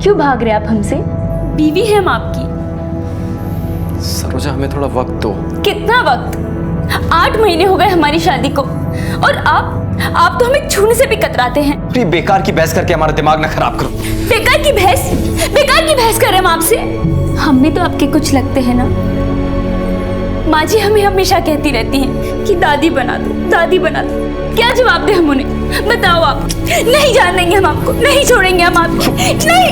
क्यों भाग रहे आप हमसे? बीवी है हम आपकी। सरोजा, हमें थोड़ा वक्त दो। कितना वक्त? 8 महीने हो गए हमारी शादी को, और आप तो हमें छूने से भी कतराते हैं। प्री, बेकार की बहस करके हमारा दिमाग ना खराब करो। बेकार की बहस कर रहे हम आपसे। हम भी तो आपके कुछ लगते हैं ना। माँ जी हमें हमेशा कहती रहती हैं कि दादी बना दो, दादी बना दो। क्या जवाब दे हम उन्हें? बताओ आप। नहीं जान देंगे हम आपको, नहीं छोड़ेंगे हम आपको, नहीं।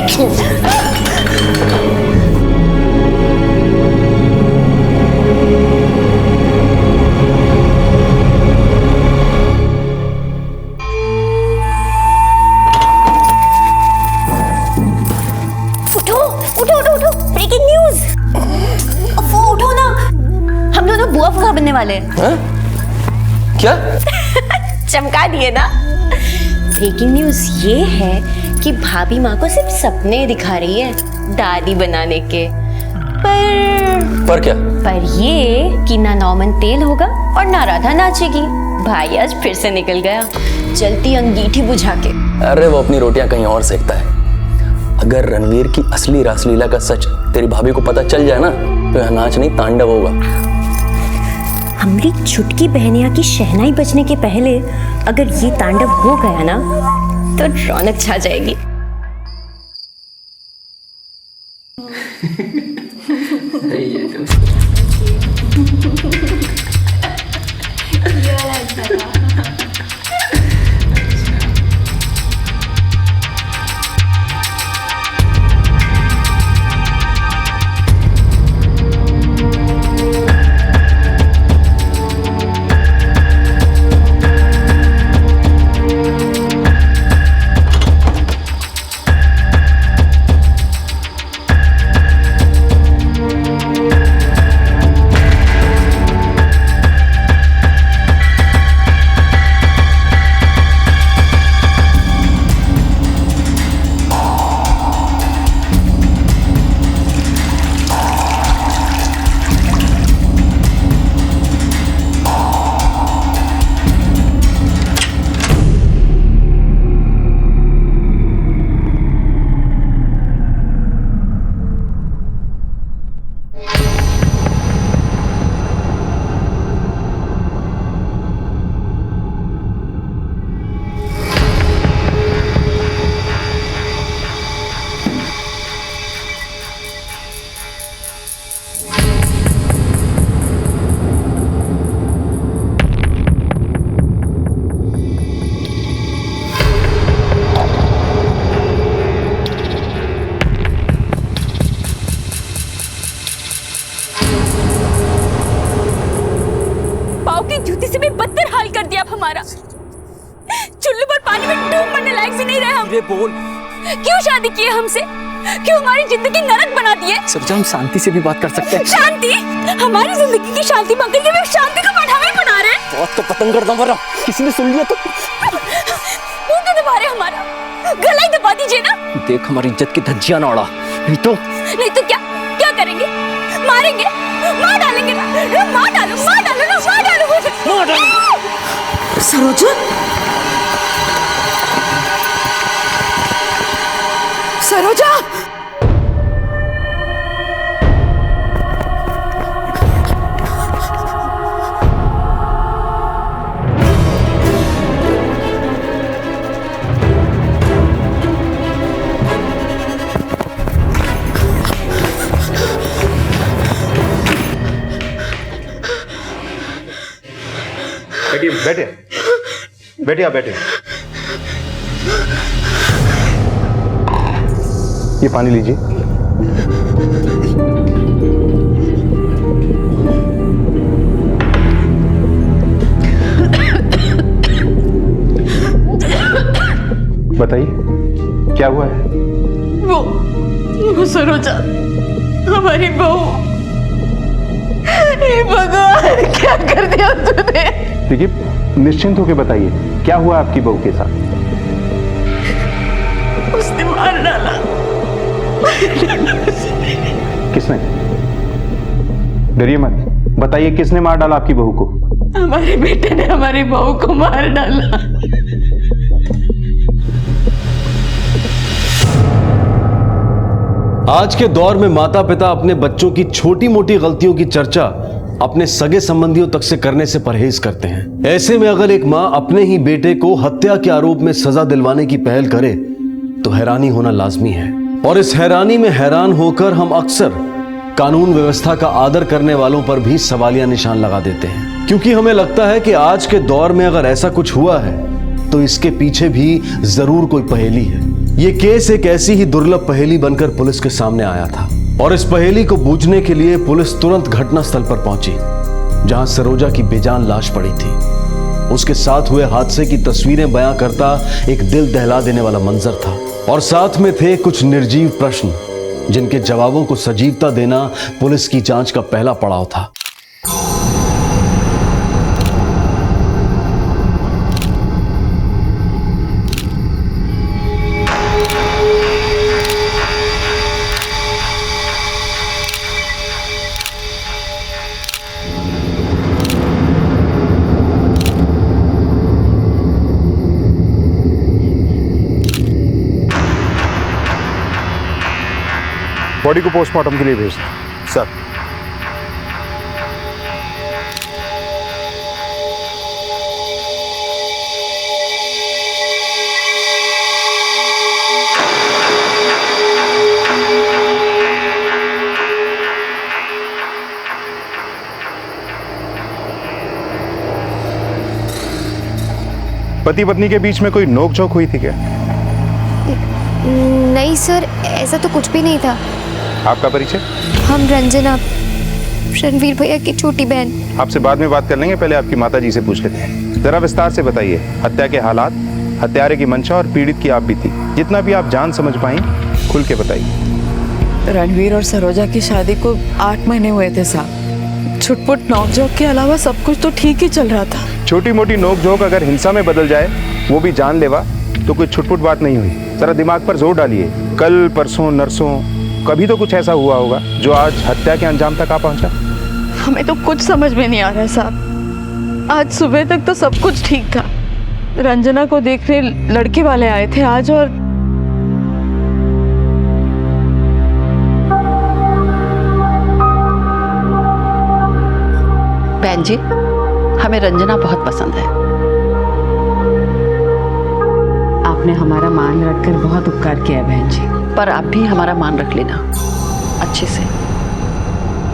उठो, ब्रेकिंग न्यूज। वो उठो ना, हम दोनों बुआ फूफा बनने वाले हैं। क्या? चमका दिए ना। ब्रेकिंग न्यूज ये है कि भाभी माँ को सिर्फ सपने दिखा रही है दादी बनाने के, पर क्या? पर ये कि ना नॉर्मन तेल होगा और ना राधा नाचेगी। भाई आज फिर से निकल गया जलती अंगीठी बुझा के। अरे वो अपनी रोटियां कहीं और सेकता है। अगर रणवीर की असली रासलीला का सच तेरी भाभी को पता चल जाए ना, तो यहाँ नाच नहीं तांडव होगा। हमारी छुटकी बहनिया की शहनाई बजने के पहले अगर ये तांडव हो गया ना, तो रौनक छा जाएगी। जूती से भी बदतर हाल कर दिया आप हमारा। चुल्लू पर पानी में डूब मरने लायक भी नहीं रहे हम। ये बोल, क्यों शादी की हमसे? क्यों हमारी जिंदगी नरक बना दी है? सरोजा, हम शांति से भी बात कर सकते हैं। शांति? हमारी जिंदगी की शांति मंगल के लिए शांति का बढ़ावा बना रहे हैं। बहुत तो पतंग कर दूं, किसी ने सुन लिया तो मुंह तो दबा रहे हमारा, गला ही दबा दीजिए ना। देख हमारी इज्जत की धज्जियां ना उड़ा, नहीं तो क्या करेंगे? मारेंगे? मार डालेंगे ना? मार डालो ना, मार डालो मुझे। सरोजा, सरोजा, बैठिए आप बैठिए। ये पानी लीजिए। बताइए क्या हुआ है? वो सरोजा, हमारी बहू। हे भगवान, क्या कर दिया तूने? देखिए, निश्चिंत होकर बताइए क्या हुआ आपकी बहू के साथ? उसने मार डाला। किसने? डरिए मत, बताइए किसने मार डाला आपकी बहू को? हमारे बेटे ने हमारी बहू को मार डाला। आज के दौर में माता पिता अपने बच्चों की छोटी मोटी गलतियों की चर्चा अपने सगे संबंधियों तक से करने से परहेज करते हैं। ऐसे में अगर एक मां अपने ही बेटे को हत्या के आरोप में सजा दिलवाने की पहल करे तो हैरानी होना लाजमी है। और इस हैरानी में हैरान होकर हम अक्सर कानून व्यवस्था का आदर करने वालों पर भी सवालिया निशान लगा देते हैं, क्योंकि हमें लगता है कि आज के दौर में अगर ऐसा कुछ हुआ है तो इसके पीछे भी जरूर कोई पहेली है। ये केस एक ऐसी ही दुर्लभ पहेली बनकर पुलिस के सामने आया था और इस पहेली को बूझने के लिए पुलिस तुरंत घटनास्थल पर पहुंची, जहां सरोजा की बेजान लाश पड़ी थी। उसके साथ हुए हादसे की तस्वीरें बयां करता एक दिल दहला देने वाला मंजर था और साथ में थे कुछ निर्जीव प्रश्न जिनके जवाबों को सजीवता देना पुलिस की जांच का पहला पड़ाव था। बॉडी को पोस्टमार्टम के लिए भेज दें। सर। पति पत्नी के बीच में कोई नोकझोंक हुई थी क्या? नहीं सर, ऐसा तो कुछ भी नहीं था। आपका परिचय? हम रंजना, रणवीर भैया की छोटी बहन। आपसे बाद में बात कर लेंगे, पहले आपकी माता जी से पूछ लेते हैं। जरा विस्तार से बताइए हत्या के हालात, हत्यारे की मंशा और पीड़ित की आप बीती, जितना भी आप जान समझ पाई खुल के बताइए। रणवीर और सरोजा की शादी को 8 महीने हुए थे साहब। छुटपुट नोकझोंक के अलावा सब कुछ तो ठीक ही चल रहा था। छोटी मोटी नोकझोंक अगर हिंसा में बदल जाए, वो भी जानलेवा, तो कोई छुटपुट बात नहीं हुई। जरा दिमाग पर जोर डालिए। कल परसों नरसों कभी तो कुछ ऐसा हुआ होगा जो आज हत्या के अंजाम तक आ पहुंचा। हमें तो कुछ समझ में नहीं आ रहा है साहब। आज सुबह तक तो सब कुछ ठीक था। रंजना को देखने लड़के वाले आए थे आज, और बहन जी, हमें रंजना बहुत पसंद है। आपने हमारा मान रखकर बहुत उपकार किया बहन जी, पर आप भी हमारा मान रख लेना अच्छे से।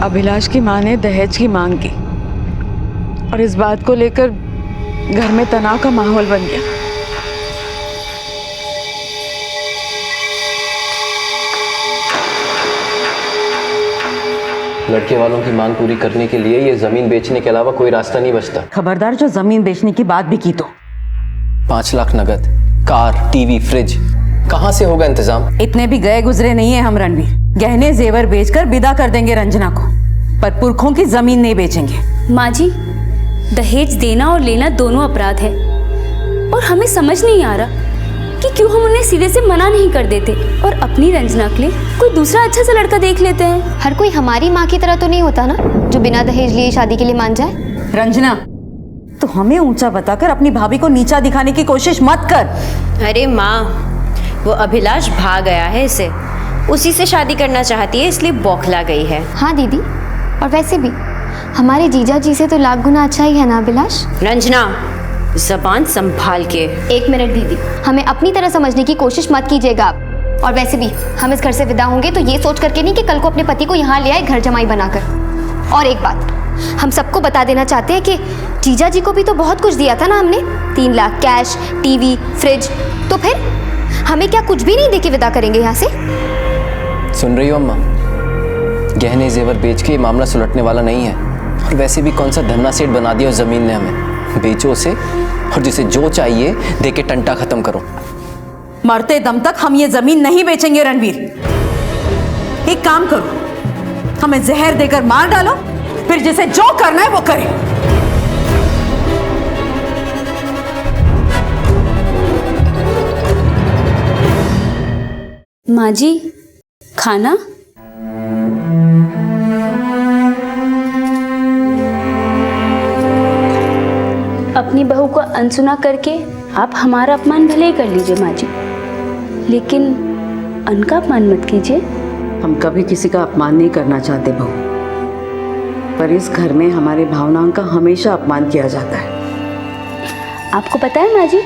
अभिलाष की मां ने दहेज की मांग की और इस बात को लेकर घर में तनाव का माहौल बन गया। लड़के वालों की मांग पूरी करने के लिए ये जमीन बेचने के अलावा कोई रास्ता नहीं बचता। खबरदार जो जमीन बेचने की बात भी की तो 5 लाख नगद, कार, टीवी, फ्रिज, कहां से होगा इंतजाम? इतने भी गए गुजरे नहीं है हम रणवीर। गहने जेवर बेचकर विदा कर देंगे रंजना को, पर पुरखों की जमीन नहीं बेचेंगे। माँ जी, दहेज देना और लेना दोनों अपराध है और हमें समझ नहीं आ रहा कि क्यों हम उन्हें सीधे से मना नहीं कर देते और अपनी रंजना के लिए कोई दूसरा अच्छा सा लड़का देख लेते हैं। हर कोई हमारी माँ की तरह तो नहीं होता ना, जो बिना दहेज लिए शादी के लिए मान जाए। रंजना, तो हमें ऊंचा बताकर अपनी भाभी को नीचा दिखाने की कोशिश मत कर। अरे माँ, वो अभिलाष भाग गया है, इसे उसी से शादी करना चाहती है, इसलिए बौखला गई है। हाँ दीदी, और वैसे भी हमारे जीजा जी से तो लाख गुना अच्छा ही है ना अभिलाष। रंजना, जबान संभाल के। 1 मिनट दीदी, हमें अपनी तरह समझने की कोशिश मत कीजिएगा आप। और वैसे भी हम इस घर से विदा होंगे तो ये सोच करके नहीं कि कल को अपने पति को यहाँ ले आए घर जमाई बनाकर। और एक बात हम सबको बता देना चाहते हैं कि जीजा जी को भी तो बहुत कुछ दिया था ना हमने, 3 लाख कैश, टीवी, फ्रिज, तो फिर हमें क्या कुछ भी नहीं देके विदा करेंगे यहाँ से? सुन रही हो अम्मा, गहने जेवर बेच के ये मामला सुलटने वाला नहीं है। और वैसे भी कौन सा धन्ना सेठ बना दिया उस जमीन ने हमें। बेचो उसे और जिसे जो चाहिए दे के टंटा खत्म करो। मरते दम तक हम ये जमीन नहीं बेचेंगे रणवीर। एक काम करो, हमें जहर देकर मार डालो, फिर जिसे जो करना है वो करे। माँ जी, खाना? अपनी बहू को अनसुना करके आप हमारा अपमान भले ही कर लीजिए माँ जी, लेकिन अन्न का अपमान मत कीजिए। हम कभी किसी का अपमान नहीं करना चाहते बहू, पर इस घर में हमारे भावनाओं का हमेशा अपमान किया जाता है। आपको पता है माँ जी,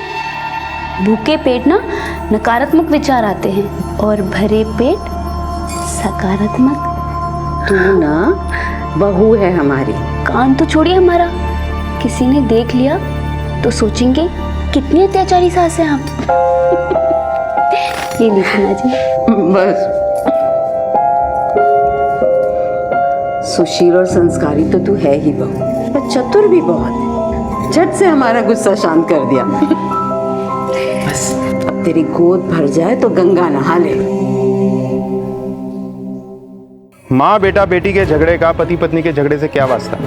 भूखे पेट ना नकारात्मक विचार आते हैं और भरे पेट सकारात्मक। तू ना बहू है हमारी। कान तो छोड़िए हमारा, किसी ने देख लिया तो सोचेंगे कितनी अत्याचारी सास है हम। ये लीजिए माँ जी। बस सुशील और संस्कारी तो तू है ही बहू, पर चतुर भी बहुत है। झट से हमारा गुस्सा शांत कर दिया। बस अब तेरी गोद भर जाए तो गंगा नहा ले। माँ बेटा बेटी के झगड़े का पति पत्नी के झगड़े से क्या वास्ता?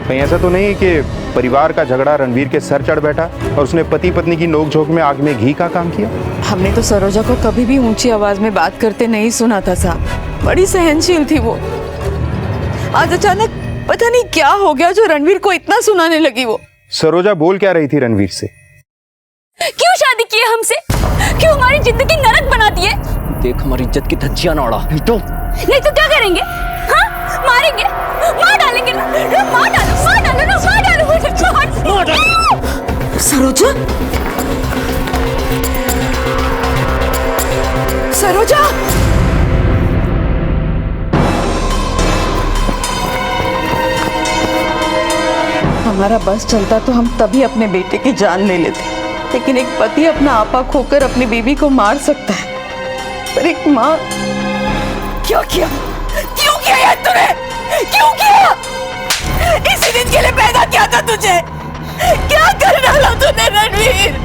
कहीं ऐसा तो नहीं कि परिवार का झगड़ा रणवीर के सर चढ़ बैठा और उसने पति पत्नी की नोकझोंक में आग में घी का काम किया? हमने तो सरोजा को कभी भी ऊंची आवाज में बात करते नहीं सुना था साहब। बड़ी सहनशील थी वो। आज अचानक पता नहीं क्या हो गया जो रणवीर को इतना सुनाने लगी वो। सरोजा बोल क्या रही थी रणवीर से? क्यों शादी की है हमसे? क्यों हमारी जिंदगी नरक बना दी है? देख हमारी इज्जत की धज्जियां ना उड़ा। नहीं तो क्या करेंगे? हाँ, मारेंगे, मार डालेंगे ना, मार डालो, मार डालो ना, मार डालो मुझे, मार डालो। सरोजा, सरोजा, हमारा बस चलता तो हम तभी अपने बेटे की जान ले लेते, लेकिन एक पति अपना आपा खोकर अपनी बीवी को मार सकता है, पर एक माँ क्यों किया? क्यों किया यार तूने? क्यों किया? इसी दिन के लिए पैदा किया था तुझे। क्या कर डाला तूने रणवीर?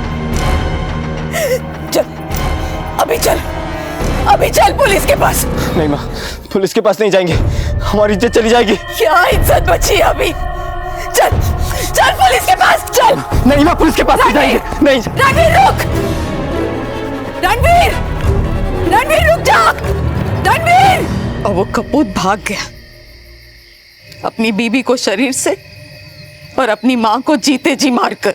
चल, अभी चल, अभी चल पुलिस के पास। नहीं माँ, पुलिस के पास नहीं जाएंगे, हमारी इज्जत चली जाएगी। क्या इज्जत बची है अभी? चल, चल पुलिस के पास चल। नहीं माँ, पुलिस के पास नहीं जाएंगे। नहीं रणवीर रुक, रणवीर, रणवीर रुक जा, रणवीर। और वो कपूत भाग गया, अपनी बीबी को शरीर से और अपनी मां को जीते जी मारकर।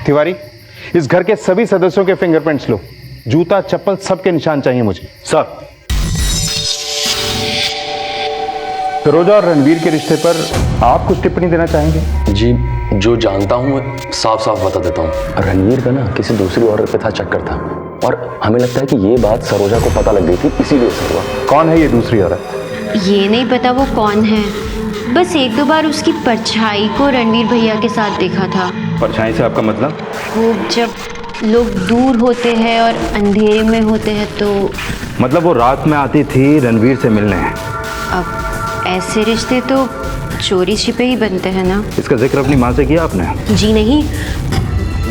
तिवारी, इस घर के सभी सदस्यों के फिंगरप्रिंट्स लो। जूता चप्पल सबके निशान चाहिए मुझे। सर। सरोजा और रणवीर के रिश्ते पर आप कुछ टिप्पणी देना चाहेंगे? जी, जो जानता हूँ साफ साफ बता देता हूँ। रणवीर का ना किसी दूसरी औरत पे था चक्कर था, और हमें लगता है कि ये बात सरोजा को पता लग गई थी, इसीलिए ऐसा हुआ। कौन है ये दूसरी औरत? ये नहीं पता वो कौन है, बस एक दो बार उसकी परछाई को रणवीर भैया के साथ देखा था। परछाई से आपका मतलब? वो जब लोग दूर होते हैं और अंधेरे में होते हैं तो। मतलब वो रात में आती थी रणवीर से मिलने। अब ऐसे रिश्ते तो चोरी छिपे ही बनते हैं ना। इसका जिक्र अपनी माँ से किया आपने? जी नहीं,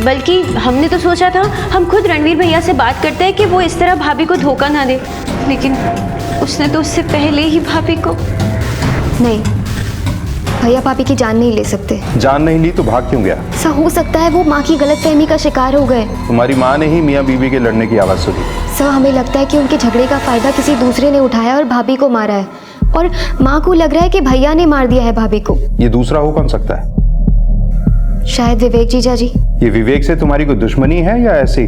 बल्कि हमने तो सोचा था हम खुद रणवीर भैया से बात करते हैं कि वो इस तरह भाभी को धोखा ना दे, लेकिन उसने तो उससे पहले ही भाभी को। नहीं, भैया भाभी की जान नहीं ले सकते। जान नहीं ली तो भाग क्यों गया? ऐसा हो सकता है वो माँ की गलतफहमी का शिकार हो गए। तुम्हारी माँ ने ही मियाँ बीवी के लड़ने की आवाज़ सुनी। सर, हमें लगता है कि उनके झगड़े का फायदा किसी दूसरे ने उठाया और भाभी को मारा है, और माँ को लग रहा है कि भैया ने मार दिया है भाभी को। ये दूसरा हो कौन सकता है? शायद विवेक जीजा जी। ये विवेक से तुम्हारी कोई दुश्मनी है या ऐसी?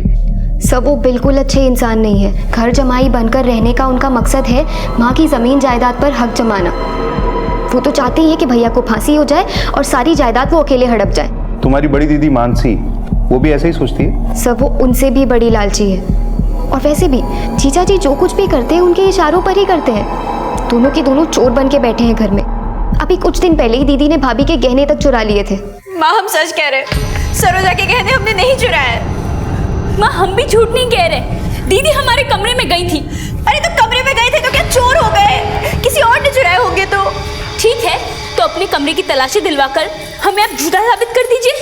सब वो बिल्कुल अच्छे इंसान नहीं है। घर जमाई बनकर रहने का उनका मकसद है माँ की जमीन जायदाद पर हक जमाना। वो तो चाहते ही है कि भैया को फांसी हो जाए और सारी जायदाद वो अकेले हड़प जाए। तुम्हारी बड़ी दीदी मानसी, वो भी ऐसे ही सोचती है? सब वो उनसे भी बड़ी लालची है। और वैसे भी जीजा जी जो कुछ भी करते हैं उनके इशारों पर ही करते हैं। दोनों के दोनों चोर बन के बैठे हैं घर में। अभी कुछ दिन पहले ही दीदी ने भाभी के गहने तक चुरा लिए थे। माँ, हम सच कह रहे, सरोजा के गहने हमने नहीं चुराए। माँ, हम भी झूठ नहीं कह रहे। दीदी हमारे कमरे में गई थी। अरे तो कमरे में गए थे तो क्या चोर हो गए? किसी और ने चुराए होंगे तो। ठीक है, तो अपने कमरे की तलाशी दिलवाकर हमें आप झूठा साबित कर दीजिए।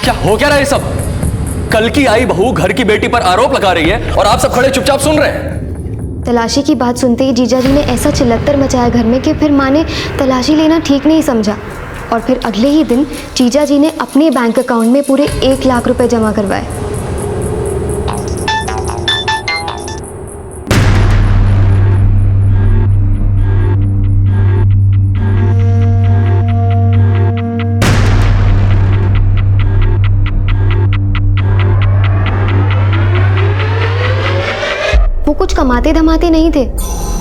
क्या हो क्या रहा है सब? कल की आई बहू घर की बेटी पर आरोप लगा रही है और आप सब खड़े चुपचाप सुन रहे हैं। तलाशी की बात सुनते ही जीजा जी ने ऐसा चिल्लत्तर मचाया घर में कि फिर माँ ने तलाशी लेना ठीक नहीं समझा। और फिर अगले ही दिन जीजा जी ने अपने बैंक अकाउंट में पूरे 1 लाख रुपए जमा करवाए। वो कुछ कमाते धमाते नहीं थे,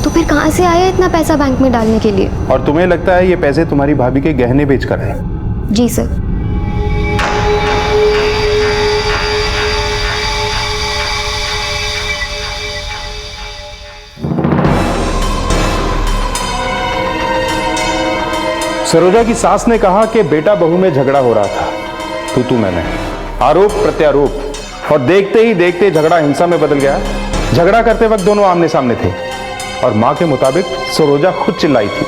तो फिर कहाँ से आया इतना पैसा बैंक में डालने के लिए? और तुम्हें लगता है ये पैसे तुम्हारी भाभी के गहने बेचकर आए? जी सर। सरोजा की सास ने कहा कि बेटा बहू में झगड़ा हो रहा था, तू मैं आरोप प्रत्यारोप, और देखते ही देखते झगड़ा हिंसा में बदल गया। झगड़ा करते वक्त दोनों आमने सामने थे और मां के मुताबिक सरोजा खुद चिल्लाई थी।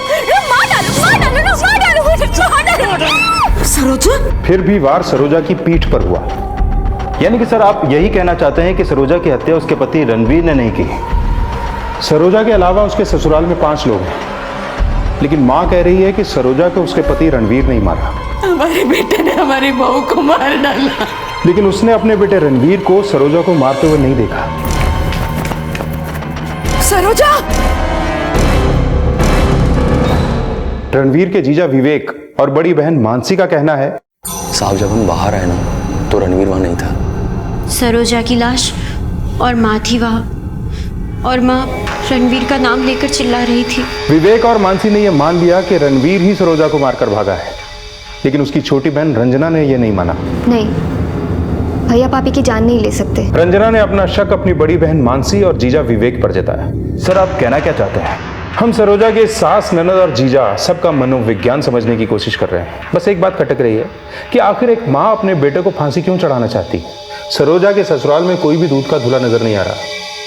सरोजा? फिर भी वार सरोजा की पीठ पर हुआ। यानी कि सर आप यही कहना चाहते हैं कि सरोजा की हत्या उसके पति रणवीर ने नहीं की? सरोजा के अलावा उसके ससुराल में 5 लोग हैं, लेकिन मां कह रही है कि सरोजा को उसके पति रणवीर नहीं मारा। हमारे बेटे ने हमारी बहू को मार डाला। लेकिन उसने अपने बेटे रणवीर को सरोजा को मारते हुए नहीं देखा। सरोजा! रणवीर के जीजा विवेक और बड़ी बहन मानसी का कहना है, साहब जब हम बाहर आए ना तो रणवीर वहां नहीं था। सरोजा की लाश और माँ थी वहाँ, और माँ रणवीर का नाम लेकर चिल्ला रही थी। विवेक और मानसी ने यह मान लिया कि रणवीर ही सरोजा को मारकर भागा है, लेकिन उसकी छोटी बहन रंजना ने यह नहीं माना। नहीं, भैया पापी की जान नहीं ले सकते। रंजना ने अपना शक अपनी बड़ी बहन मानसी और जीजा विवेक पर जताया। सर आप कहना क्या चाहते हैं? हम सरोजा के सास, ननद और जीजा सबका मनोविज्ञान समझने की कोशिश कर रहे हैं। बस एक बात खटक रही है कि आखिर एक माँ अपने बेटे को फांसी क्यों चढ़ाना चाहती? सरोजा के ससुराल में कोई भी दूध का धुला नजर नहीं आ रहा,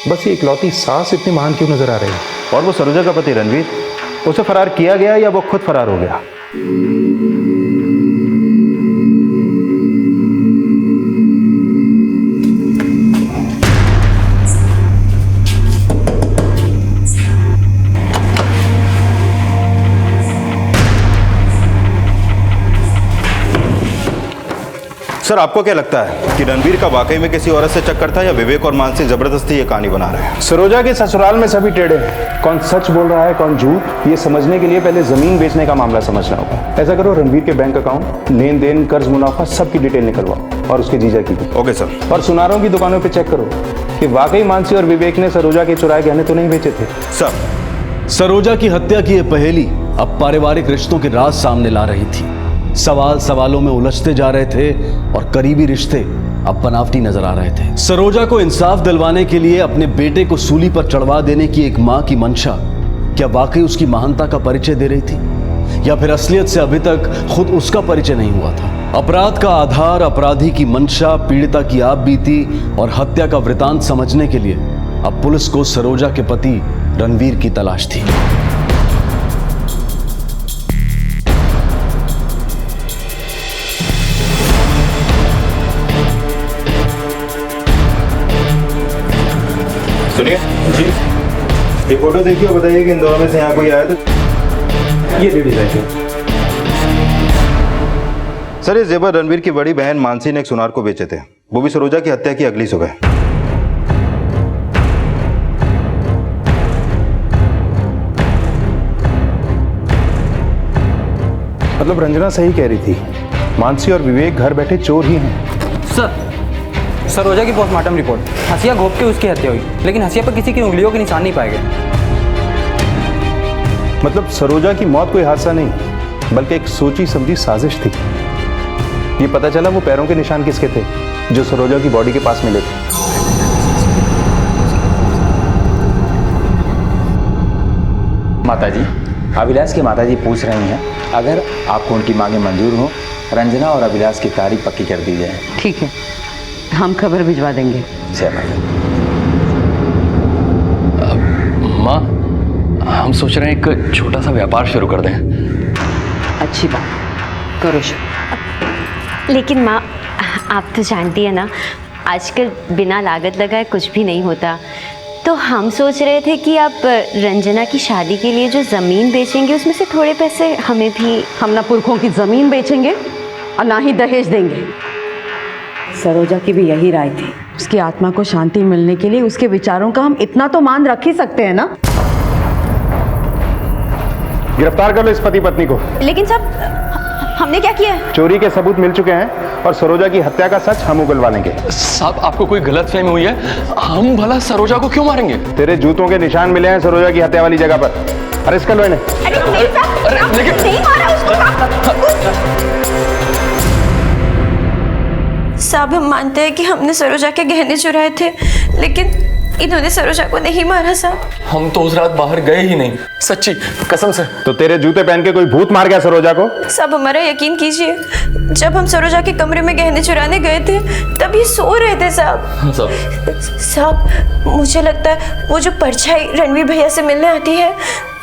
बस ये इकलौती सास इतनी महान क्यों नजर आ रही है? और वो सरोजा का पति रणवीर, उसे फरार किया गया या वो खुद फरार हो गया? सर आपको क्या लगता है कि रणवीर का वाकई में किसी औरत से चक्कर था या विवेक और मानसी जबरदस्ती ये कहानी बना रहे हैं? सरोजा के ससुराल में सभी टेढ़े हैं। कौन सच बोल रहा है कौन झूठ, ये समझने के लिए पहले जमीन बेचने का मामला समझना होगा। ऐसा करो, रणवीर के बैंक अकाउंट, लेन देन, कर्ज मुनाफा सबकी डिटेल निकलवाओ, और उसके जीजा की भी। Okay sir. और सुनारों की दुकानों पर चेक करो कि वाकई मानसी और विवेक ने सरोजा के चुराए गहने तो नहीं बेचे थे। सर सरोजा की हत्या की यह पहेली अब पारिवारिक रिश्तों के राज सामने ला रही थी। सवाल सवालों में उलझते जा रहे थे और करीबी रिश्ते अब बनावटी नजर आ रहे थे। सरोजा को इंसाफ दिलवाने के लिए अपने बेटे को सूली पर चढ़वा देने की एक मां की मंशा क्या वाकई उसकी महानता का परिचय दे रही थी, या फिर असलियत से अभी तक खुद उसका परिचय नहीं हुआ था? अपराध का आधार अपराधी की मंशा, पीड़िता की आप बीती और हत्या का वृतांत समझने के लिए अब पुलिस को सरोजा के पति रणवीर की तलाश थी। सुनिए जी, ये फोटो देखिए और बताइए कि इन दोनों में से यहाँ कोई आया तो। ये ले लीजिए सर। ये जेवर रणवीर की बड़ी बहन मानसी ने एक सुनार को बेचे थे, वो भी सरोजा की हत्या की अगली सुबह। मतलब रंजना सही कह रही थी, मानसी और विवेक घर बैठे चोर ही हैं। सर, सरोजा की पोस्टमार्टम रिपोर्ट, हंसिया घोप के उसकी हत्या हुई, लेकिन हंसिया पर किसी की उंगलियों के निशान नहीं पाए गए। मतलब सरोजा की मौत कोई हादसा नहीं, बल्कि एक सोची समझी साजिश थी। ये पता चला वो पैरों के निशान किसके थे जो सरोजा की बॉडी के पास मिले थे। माताजी, अभिलाष की माताजी पूछ रही हैं, अगर आपको उनकी मांगे मंजूर हो, रंजना और अभिलाष की तारीख पक्की कर दी जाए। ठीक है, हम खबर भिजवा देंगे। जय माता। माँ, हम सोच रहे हैं एक छोटा सा व्यापार शुरू कर दें। अच्छी बात, करो शुरू। लेकिन माँ, आप तो जानती है ना, आजकल बिना लागत लगाए कुछ भी नहीं होता। तो हम सोच रहे थे कि आप रंजना की शादी के लिए जो ज़मीन बेचेंगे उसमें से थोड़े पैसे हमें भी। हम ना पुरखों की जमीन बेचेंगे और ना ही दहेज देंगे। सरोजा की भी यही राय थी। उसकी आत्मा को शांति मिलने के लिए उसके विचारों का हम इतना तो मान रख ही सकते हैं ना। गिरफ्तार कर लो इस पति पत्नी को। लेकिन साहब हमने क्या किया है? चोरी के सबूत मिल चुके हैं और सरोजा की हत्या का सच हम उगलवा लेंगे। साहब आपको कोई गलतफहमी हुई है, हम भला सरोजा को क्यों मारेंगे? तेरे जूतों के निशान मिले हैं सरोजा की हत्या वाली जगह पर। अरेस्ट कर लो इन्हें। साहब हम मानते हैं कि हमने सरोजा के गहने चुराए थे, लेकिन इन्होंने सरोजा को नहीं मारा साहब। हम तो उस रात बाहर गए ही नहीं, सच्ची कसम से। तो तेरे जूते पहन के कोई भूत मार गया सरोजा को? साहब हमारा यकीन कीजिए, जब हम सरोजा के कमरे में गहने चुराने गए थे तब ये सो रहे थे साहब। साहब मुझे लगता है वो जो परछाई रणवीर भैया से मिलने आती है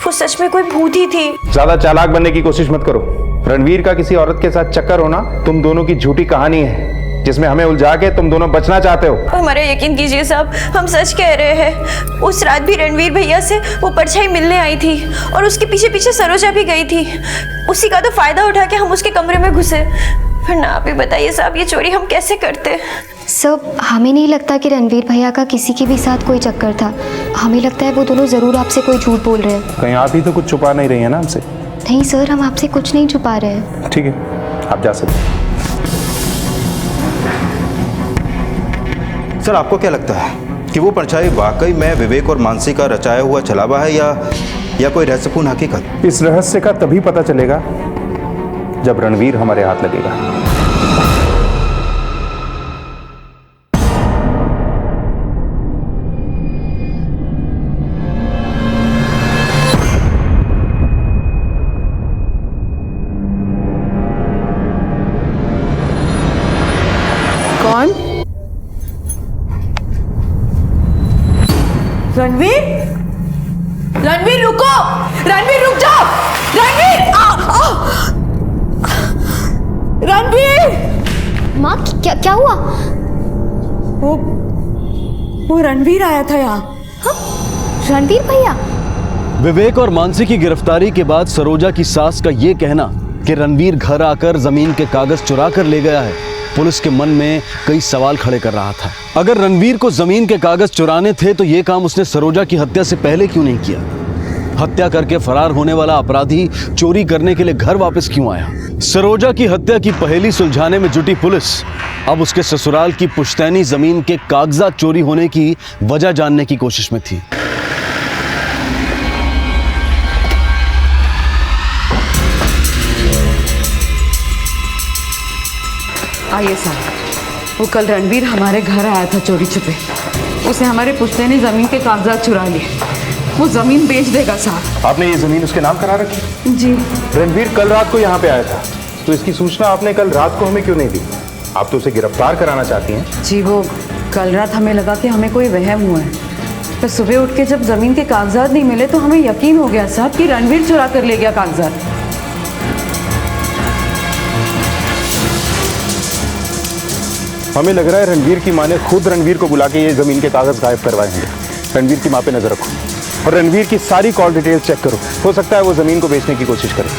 वो सच में कोई भूत ही थी। ज्यादा चालाक बनने की कोशिश मत करो। रणवीर का किसी औरत के साथ चक्कर होना तुम दोनों की झूठी कहानी है जिसमें हमें उलझा के तुम दोनों बचना चाहते हो। हमारा यकीन कीजिए साहब, हम सच कह रहे हैं। उस रात भी रणवीर भैया से वो परछाई मिलने आई थी और उसके पीछे पीछे सरोजा भी गई थी। उसी का तो फायदा उठा के हम उसके कमरे में घुसे। वरना आप ही बताइए साहब ये चोरी हम कैसे करते? सब हमें नहीं लगता कि रणवीर भैया का किसी के भी साथ कोई चक्कर था। हमें लगता है वो दोनों ज़रूर आपसे कोई झूठ बोल रहे हैं। कहीं आप ही तो कुछ छुपा नहीं रही है ना हमसे? नहीं सर, हम आपसे कुछ नहीं छुपा रहे हैं। ठीक है, आप जा सकते हैं। सर आपको क्या लगता है कि वो परछाई वाकई में विवेक और मानसी का रचाया हुआ छलावा है या कोई रहस्यपूर्ण हकीकत? इस रहस्य का तभी पता चलेगा जब रणवीर हमारे हाथ लगेगा। कौन? रणवीर? रणवीर रुको! रणवीर रुक जाओ! रणवीर! रणवीर! माँ क्या हुआ? वो रणवीर आया था यहाँ। हाँ? रणवीर भैया? विवेक और मानसी की गिरफ्तारी के बाद सरोजा की सास का ये कहना कि रणवीर घर आकर जमीन के कागज चुरा कर ले गया है, पुलिस के मन में कई सवाल खड़े कर रहा था। अगर रणवीर को जमीन के कागज चुराने थे तो ये काम उसने सरोजा की हत्या से पहले क्यों नहीं किया? हत्या करके फरार होने वाला अपराधी चोरी करने के लिए घर वापस क्यों आया? सरोजा की हत्या की पहेली सुलझाने में जुटी पुलिस अब उसके ससुराल की पुश्तैनी जमीन के कागजात चोरी होने की वजह जानने की कोशिश में थी। आइए साहब, वो कल रणवीर हमारे घर आया था चोरी छुपे। उसने हमारे पुश्तैनी जमीन के कागजात चुरा लिए। वो जमीन बेच देगा साहब। आपने ये जमीन उसके नाम करा रखी? जी। रणवीर कल रात को यहाँ पे आया था, तो इसकी सूचना आपने कल रात को हमें क्यों नहीं दी? आप तो उसे गिरफ्तार कराना चाहती हैं। जी, वो कल रात हमें लगा कि हमें कोई वहम हुआ है, पर सुबह उठ के जब जमीन के कागजात नहीं मिले तो हमें यकीन हो गया साहब कि रणवीर चुरा कर ले गया कागजात। हमें लग रहा है रणवीर की माँ ने खुद रणवीर को बुला के ये जमीन के कागज गायब करवाए हैं। रणवीर की माँ पे नजर रखो और रणवीर की सारी कॉल डिटेल्स चेक करो। हो सकता है वो जमीन को बेचने की कोशिश करे।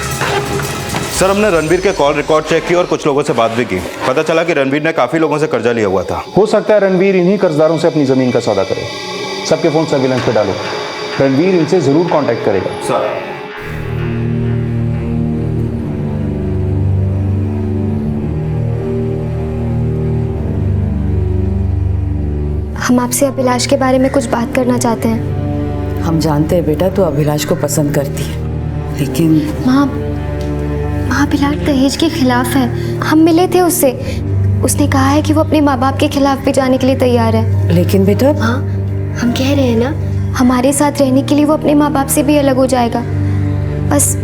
सर हमने रणवीर के कॉल रिकॉर्ड चेक किए और कुछ लोगों से बात भी की। पता चला कि रणवीर ने काफी लोगों से कर्जा लिया हुआ था। हो सकता है रणवीर इन्हीं कर्जदारों से अपनी जमीन का सौदा करे। सबके फोन सर्विलेंस पे डालो, रणवीर इनसे जरूर कांटेक्ट करेगा। सर हम आपसे अभिलाष के बारे में कुछ बात करना चाहते हैं। हम जानते हैं बेटा तू अभिलाष को पसंद करती है, लेकिन माँ अभिलाष दहेज के खिलाफ है। हम मिले थे उससे, उसने कहा है कि वो अपने माँ बाप के खिलाफ भी जाने के लिए तैयार है। लेकिन बेटा हाँ, हम कह रहे हैं ना, हमारे साथ रहने के लिए वो अपने माँ बाप से भी अलग हो जाएगा। बस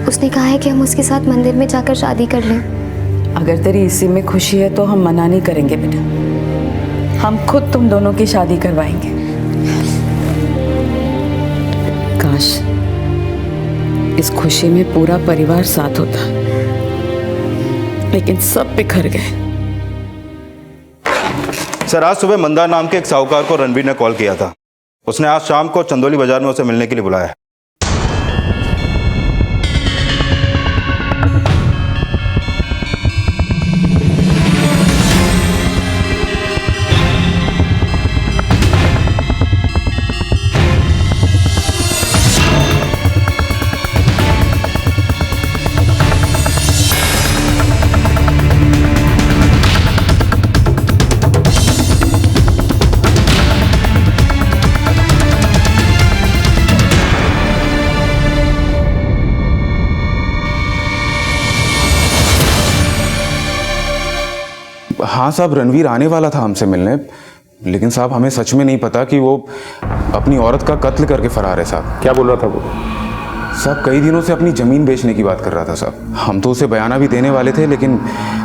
उसने कहा है कि हम उसके साथ मंदिर में जाकर शादी कर लें। अगर तेरी इसी में खुशी है तो हम मना नहीं करेंगे बेटा। हम खुद तुम दोनों की शादी करवाएंगे। काश इस खुशी में पूरा परिवार साथ होता, लेकिन सब बिखर गए। सर आज सुबह मंदार नाम के एक साहूकार को रणवीर ने कॉल किया था। उसने आज शाम को चंदौली बाजार में उसे मिलने के लिए बुलाया है। हाँ साहब, रणवीर आने वाला था हमसे मिलने, लेकिन साहब हमें सच में नहीं पता कि वो अपनी औरत का कत्ल करके फरार है साहब। क्या बोल रहा था वो? साहब कई दिनों से अपनी ज़मीन बेचने की बात कर रहा था साहब। हम तो उसे बयाना भी देने वाले थे, लेकिन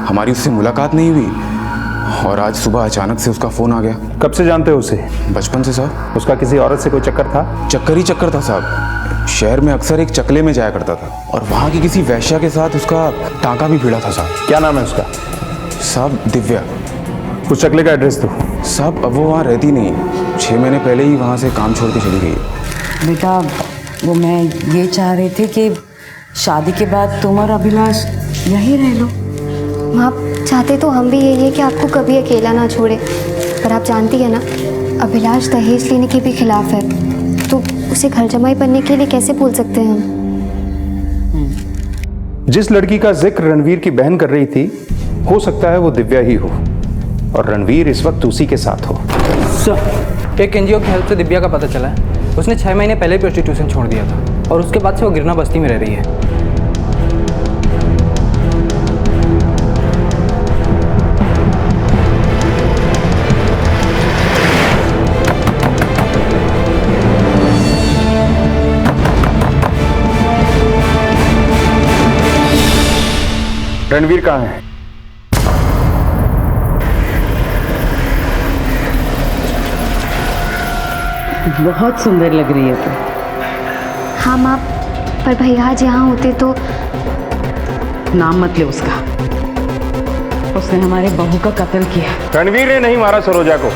हमारी उससे मुलाकात नहीं हुई और आज सुबह अचानक से उसका फ़ोन आ गया। कब से जानते हो उसे? बचपन से साहब। उसका किसी औरत से कोई चक्कर था? चक्कर ही चक्कर था साहब। शहर में अक्सर एक चकले में जाया करता था और वहाँ की किसी वैश्या के साथ उसका टाँका भी भिड़ा था साहब। क्या नाम है उसका? साहब दिव्या। उस चकले का एड्रेस दो। साहब अब वो वहाँ रहती नहीं, 6 महीने पहले ही वहाँ से काम छोड़ के चली गई। बेटा वो मैं ये चाह रही थी कि शादी के बाद तुम और अभिलाष यहीं रह लो। माँ चाहते तो हम भी यही है कि आपको कभी अकेला ना छोड़े, पर आप जानती है ना अभिलाष दहेज लेने के भी खिलाफ है, तो उसे घर जमाई बनने के लिए कैसे बोल सकते हैं हम। जिस लड़की का जिक्र रणवीर की बहन कर रही थी, हो सकता है वो दिव्या ही हो और रणवीर इस वक्त उसी के साथ हो। सर, एक एनजीओ की हेल्प से दिव्या का पता चला है उसने 6 महीने पहले प्रोस्टिट्यूशन छोड़ दिया था और उसके बाद से वो गिरना बस्ती में रह रही है। रणवीर कहाँ है? बहुत सुंदर लग रही है तो। हाँ माँ, पर भैया आज यहाँ होते तो। नाम मत ले उसका, उसने हमारे बहू का कत्ल किया। रणवीर ने नहीं मारा सरोजा को,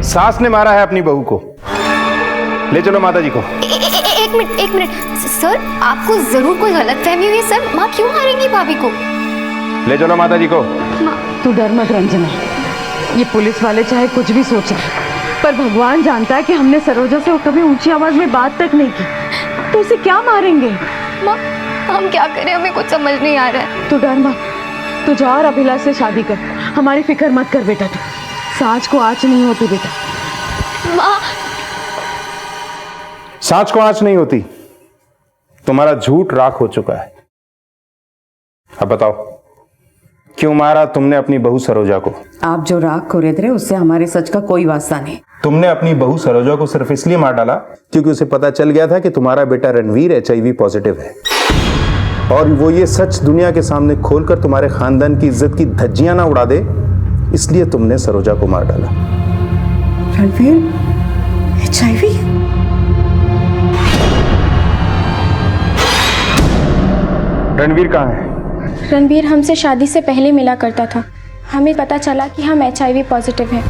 सास ने मारा है अपनी बहू को। ले चलो माता जी को। एक मिनट सर, आपको जरूर कोई गलतफहमी हुई है सर। माँ क्यों मारेंगी भाभी को? ले चलो माता जी को। तू डर मत रंजना, ये पुलिस वाले चाहे कुछ भी सोचे, पर भगवान जानता है कि हमने सरोजा से कभी ऊंची आवाज में बात तक नहीं की, तो उसे क्या मारेंगे? माँ हम क्या करें, हमें कुछ समझ नहीं आ रहा है। तू डर मत, तू जा और अभिलाष से शादी कर, हमारी फिक्र मत कर बेटा। तू साज को आँच नहीं होती बेटा। माँ साँच को आँच नहीं होती, तुम्हारा झूठ राख हो चुका है। अब बताओ क्यों मारा तुमने अपनी बहू सरोजा को? आप जो राग को रेत रहे उससे हमारे सच का कोई वास्ता नहीं। तुमने अपनी बहू सरोजा को सिर्फ इसलिए मार डाला क्योंकि उसे पता चल गया था कि तुम्हारा बेटा रणवीर HIV पॉजिटिव है, और वो ये सच दुनिया के सामने खोलकर तुम्हारे खानदान की इज्जत की धज्जियां ना उड़ा दे, इसलिए तुमने सरोजा को मार डाला। रणवीर HIV? रणवीर कहाँ है? रणवीर हमसे शादी से पहले मिला करता था। हमें पता चला कि हम HIV पॉजिटिव हैं।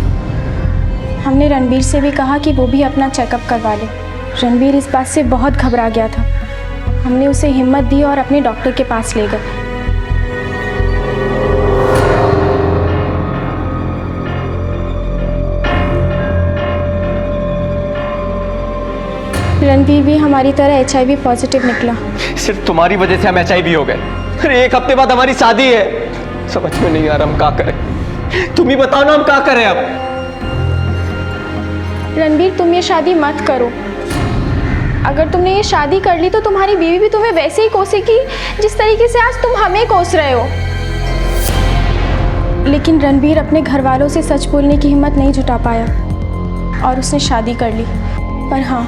हमने रणवीर से भी कहा कि वो भी अपना चेकअप करवा ले। रणवीर इस बात से बहुत घबरा गया था। हमने उसे हिम्मत दी और अपने डॉक्टर के पास ले गए। रणवीर भी हमारी तरह HIV पॉजिटिव निकला। सिर्फ तुम्हारी वजह से हम HIV हो गए। अरे 1 हफ्ते बाद हमारी शादी है। समझ में नहीं आ रहा हम क्या करें। तुम ही बताओ ना हम क्या करें अब। रणवीर तुम ये शादी मत करो। अगर तुमने ये शादी कर ली तो तुम्हारी बीवी भी तुम्हें वैसे ही कोसेगी जिस तरीके से आज तुम हमें कोस रहे हो। लेकिन रणवीर अपने घर वालों से सच बोलने की हिम्मत नहीं जुटा पाया और उसने शादी कर ली। पर हाँ,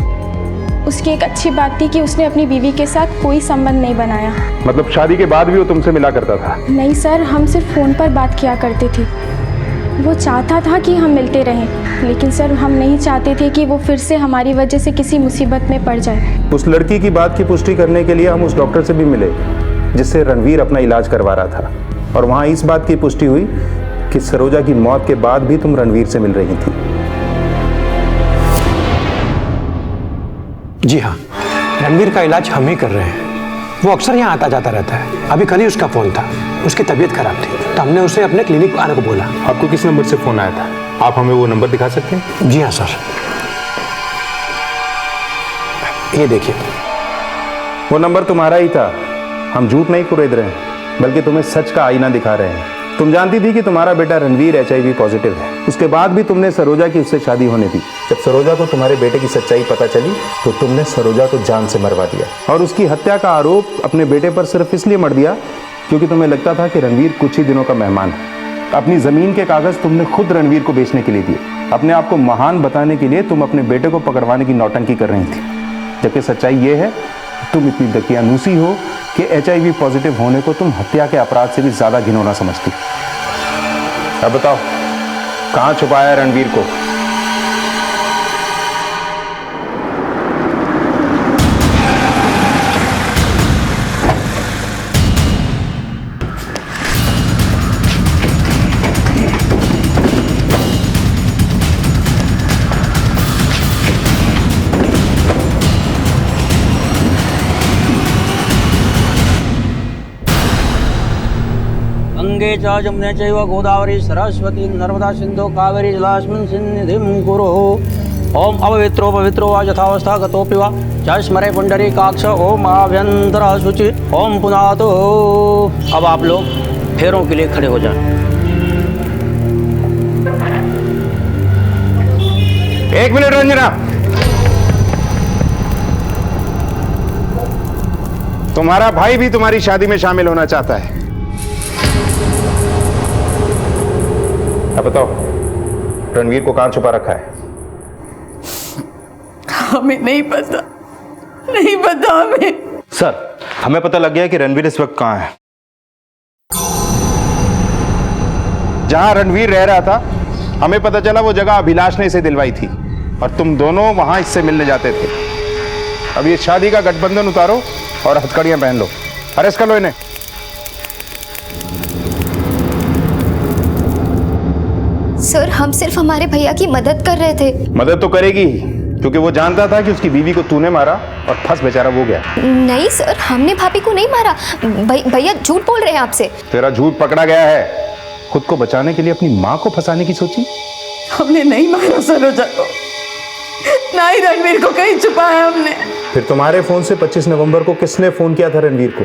उसकी एक अच्छी बात थी कि उसने अपनी बीवी के साथ कोई संबंध नहीं बनाया। मतलब शादी के बाद भी वो तुमसे मिला करता था? नहीं सर, हम सिर्फ फ़ोन पर बात किया करते थे। वो चाहता था कि हम मिलते रहें, लेकिन सर हम नहीं चाहते थे कि वो फिर से हमारी वजह से किसी मुसीबत में पड़ जाए। उस लड़की की बात की पुष्टि करने के लिए हम उस डॉक्टर से भी मिले जिससे रणवीर अपना इलाज करवा रहा था, और वहाँ इस बात की पुष्टि हुई कि सरोजा की मौत के बाद भी तुम रणवीर से मिल रही थी। जी हाँ, रणवीर का इलाज हम ही कर रहे हैं। वो अक्सर यहाँ आता जाता रहता है। अभी कल ही उसका फ़ोन था, उसकी तबीयत खराब थी तो हमने उसे अपने क्लिनिक आने को बोला। आपको किस नंबर से फ़ोन आया था? आप हमें वो नंबर दिखा सकते हैं? जी हाँ सर, ये देखिए। वो नंबर तुम्हारा ही था। हम झूठ नहीं कुरेद रहे हैं, बल्कि तुम्हें सच का आईना दिखा रहे हैं। तुम जानती थी कि तुम्हारा बेटा रणवीर HIV पॉजिटिव है। उसके बाद भी तुमने सरोजा की उससे शादी होने दी। जब सरोजा को तुम्हारे बेटे की सच्चाई पता चली तो तुमने सरोजा को जान से मरवा दिया और उसकी हत्या का आरोप अपने बेटे पर सिर्फ इसलिए मर दिया क्योंकि तुम्हें लगता था कि रणवीर कुछ ही दिनों का मेहमान है। अपनी जमीन के कागज तुमने खुद रणवीर को बेचने के लिए दिए। अपने आप को महान बताने के लिए तुम अपने बेटे को पकड़वाने की नौटंकी कर रही थी, जबकि सच्चाई ये है तुम इतनी दकियानूसी हो कि HIV पॉजिटिव होने को तुम हत्या के अपराध से भी ज्यादा घिनौना समझती। अब बताओ, कहां छुपाया रणवीर को? गंगे च जमुने चैव गोदावरी सरस्वती नर्मदा सिंधु कावेरी जलास्मिन् सन्निधिं कुरु। ओम अपवित्रो पवित्रो वा यथावस्था गतोऽपि वा च स्मरे पुंडरीकाक्ष। ओम आभ्यंतर शुचि। ओम पुनातो। अब आप लोग फेरों के लिए खड़े हो जाएं। एक मिनट रंजना, तुम्हारा भाई भी तुम्हारी शादी में शामिल होना चाहता है। अब बताओ, रणवीर को कहां छुपा रखा है? हमें नहीं पता, नहीं पता हमें। सर, हमें पता लग गया कि रणवीर इस वक्त कहां है। जहां रणवीर रह रहा था, हमें पता चला वो जगह अभिलाष ने इसे दिलवाई थी और तुम दोनों वहां इससे मिलने जाते थे। अब ये शादी का गठबंधन उतारो और हथकड़ियां पहन लो। अरेस्ट कर लो इन्हें। सर, हम सिर्फ हमारे भैया की मदद कर रहे थे। मदद तो करेगी ही, क्योंकि वो जानता था कि उसकी बीवी को तूने मारा और फंस बेचारा वो गया। नहीं सर, हमने भाभी को नहीं मारा। भैया झूठ बोल रहे हैं आपसे। तेरा झूठ पकड़ा गया है। खुद को बचाने के लिए अपनी माँ को फंसाने की सोची। हमने नहीं मारा सरोजा को, ना ही रणवीर को कहीं छुपाया हमने। फिर तुम्हारे फोन से 25 नवंबर को किसने फोन किया था रणवीर को?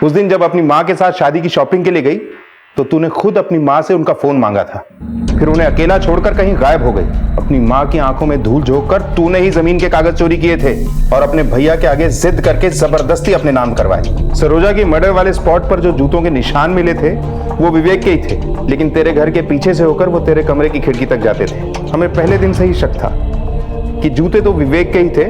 उस दिन जब अपनी माँ के साथ शादी की शॉपिंग के लिए गई तो तूने खुद अपनी माँ से उनका फोन मांगा था, फिर उन्हें अकेला छोड़कर कहीं गायब हो गई। अपनी माँ की आंखों में धूल झोंककर तूने ही जमीन के कागज चोरी किए थे और अपने भैया के आगे जिद करके जबरदस्ती अपने नाम करवाए। सरोजा की मर्डर वाले स्पॉट पर जो जूतों के निशान मिले थे वो विवेक के ही थे, लेकिन तेरे घर के पीछे से होकर वो तेरे कमरे की खिड़की तक जाते थे। हमें पहले दिन से ही शक था कि जूते तो विवेक के ही थे,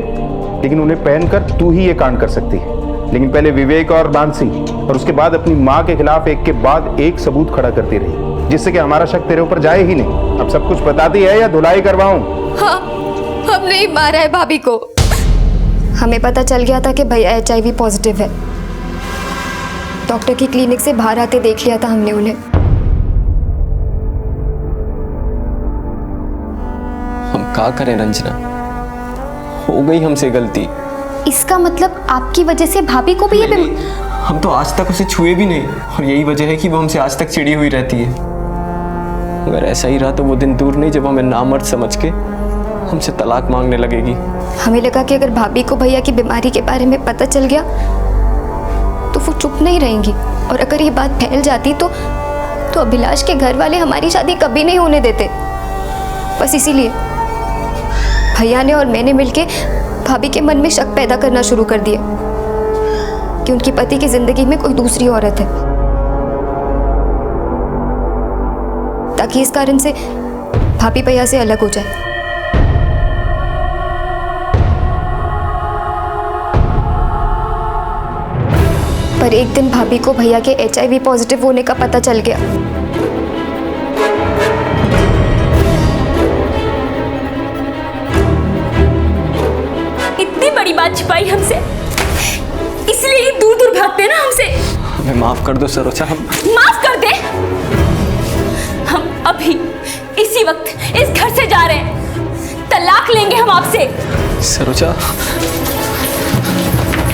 लेकिन उन्हें पहनकर तू ही ये कांड कर सकती है। लेकिन पहले विवेक और मानसी और उसके बाद अपनी माँ के खिलाफ एक के बाद एक सबूत खड़ा करती रही, जिससे कि हमारा शक तेरे ऊपर जाए ही नहीं। अब सब कुछ बताती है या धुलाई करवाऊं? हाँ, हमने ही मारा है भाभी को। हमें पता चल गया था कि भैया HIV पॉजिटिव है। डॉक्टर की क्लिनिक से बाहर आते देख लिया था हमने उन्हें। हम क्या करें रंजना, हो गई हमसे गलती। इसका मतलब आपकी वजह से भाभी को भी ये हम तो आज तक उसे छुए भी नहीं और यही वजह है कि वो हमसे आज तक चिड़ी हुई रहती है। अगर ऐसा ही रहा तो वो दिन दूर नहीं जब हमें नामर्द समझ के हमसे तलाक मांगने लगेगी। हमें लगा कि अगर भाभी को भैया की बीमारी के बारे में पता चल गया तो वो चुप नहीं रहेंगी, और अगर ये बात फैल जाती तो अभिलाष के घर वाले हमारी शादी कभी नहीं होने देते। बस इसीलिए भैया ने और मैंने मिलके भाभी के मन में शक पैदा करना शुरू कर दिया कि उनकी पति की जिंदगी में कोई दूसरी औरत है, ताकि इस कारण से भाभी भैया से अलग हो जाए। पर एक दिन भाभी को भैया के HIV पॉजिटिव होने का पता चल गया। इतनी बड़ी बात छिपाई हमसे, इसलिए ये दूर दूर भागते हैं ना हमसे। हमें माफ कर दो सरोजा। हम माफ कर दे? हम अभी इसी वक्त इस घर से जा रहे हैं। तलाक लेंगे हम आपसे। सरोजा,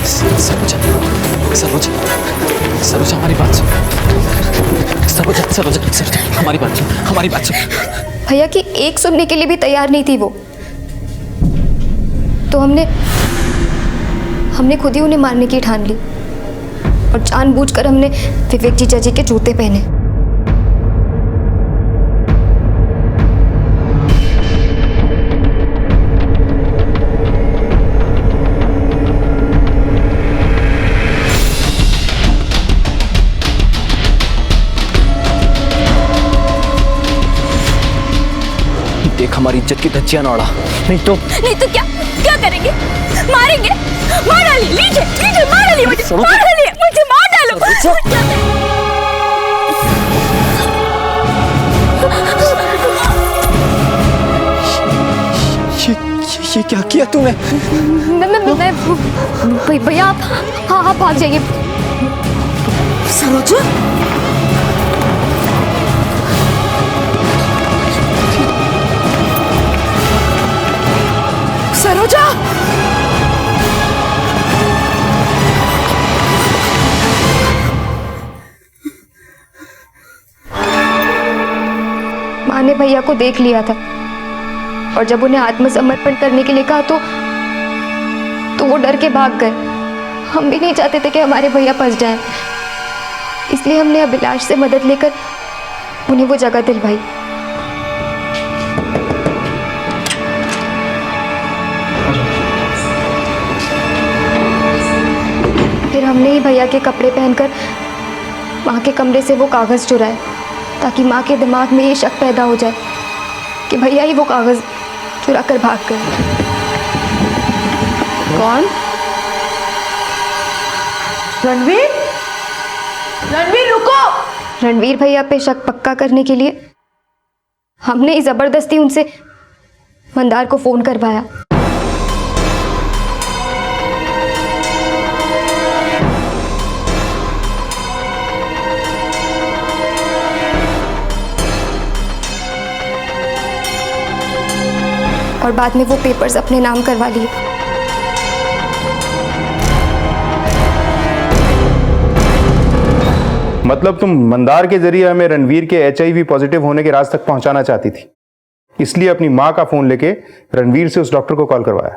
सरोजा, सरोजा, सरोजा हमारी बात सुन। सरोजा, सरोजा, सरोजा हमारी बात सुन, हमारी बात सुन। भैया की एक सुनने के लिए भी तैयार नहीं थी वो, तो हमने खुद ही उन्हें मारने की ठान ली और जानबूझकर हमने विवेक जीजा जी के जूते पहने। देख हमारी इज्जत की धज्जियां ना उड़ा। नहीं तो क्या क्या करेंगे? मारेंगे? मार डालिए, लीजिए लीजिए, मार डालिए मुझे, मार डालिए मुझे, मार डालो। ये क्या किया तूने? भैया आप, हाँ आप भाग जाइए। सरोजा, सरोजा, माँ ने भैया को देख लिया था और जब उन्हें आत्मसमर्पण करने के लिए कहा तो वो डर के भाग गए। हम भी नहीं चाहते थे कि हमारे भैया फंस जाएं, इसलिए हमने अभिलाष से मदद लेकर उन्हें वो जगह दिलवाई। फिर हमने ही भैया के कपड़े पहनकर माँ के कमरे से वो कागज़ चुराए ताकि माँ के दिमाग में ये शक पैदा हो जाए कि भैया ही वो कागज़ चुरा कर भाग गए। कौन? रणवीर, रणवीर रुको। रणवीर भैया पे शक पक्का करने के लिए हमने ही जबरदस्ती उनसे मंदार को फोन करवाया। और बाद में वो पेपर्स अपने नाम करवा लिए। मतलब तुम मंदार के जरिए हमें रणवीर के HIV पॉजिटिव होने के राज तक पहुंचाना चाहती थी, इसलिए अपनी मां का फोन लेके रणवीर से उस डॉक्टर को कॉल करवाया।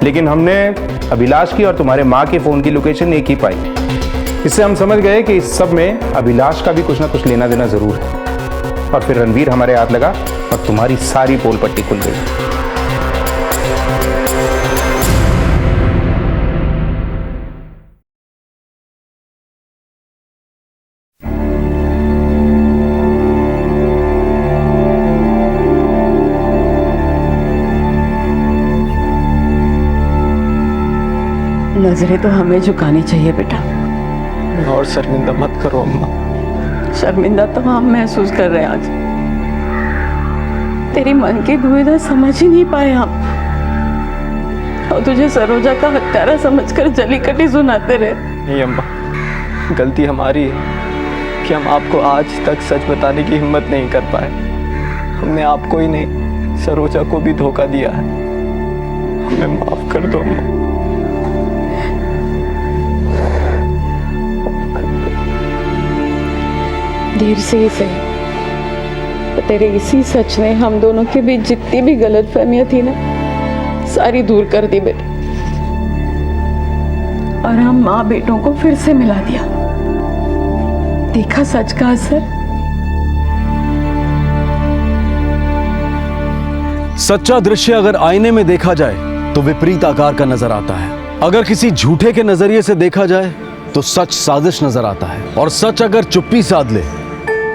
लेकिन हमने अभिलाष की और तुम्हारे माँ के फोन की लोकेशन एक ही पाई। इससे हम समझ गए कि इस सब में अभिलाष का भी कुछ ना कुछ लेना देना जरूर है। और फिर रणवीर हमारे हाथ लगा और तुम्हारी सारी पोल पट्टी खुल गई। नजरें तो हमें झुकानी चाहिए बेटा। और शर्मिंदा मत करो अम्मा। शर्मिंदा तो हम महसूस कर रहे हैं आज। तेरी मन की दुविधा समझ ही नहीं पाए हम, और तुझे सरोजा का हत्यारा समझकर जलीकटी सुनाते रहे। नहीं अम्मा, गलती हमारी है कि हम आपको आज तक सच बताने की हिम्मत नहीं कर पाए। हमने आपको ही नहीं, सरोजा को भी धोखा दिया है। हमें माफ कर दो अम्मा। देर से ही सही, तो तेरे इसी सच ने हम दोनों के बीच जितनी भी गलतफहमियां थी ना, सारी दूर कर दी बेटा। और हम माँ बेटों को फिर से मिला दिया। देखा सच का असर। सच्चा दृश्य अगर आईने में देखा जाए तो विपरीत आकार का नजर आता है। अगर किसी झूठे के नजरिए से देखा जाए तो सच साजिश नजर आता है। और सच अगर चुप्पी साध ले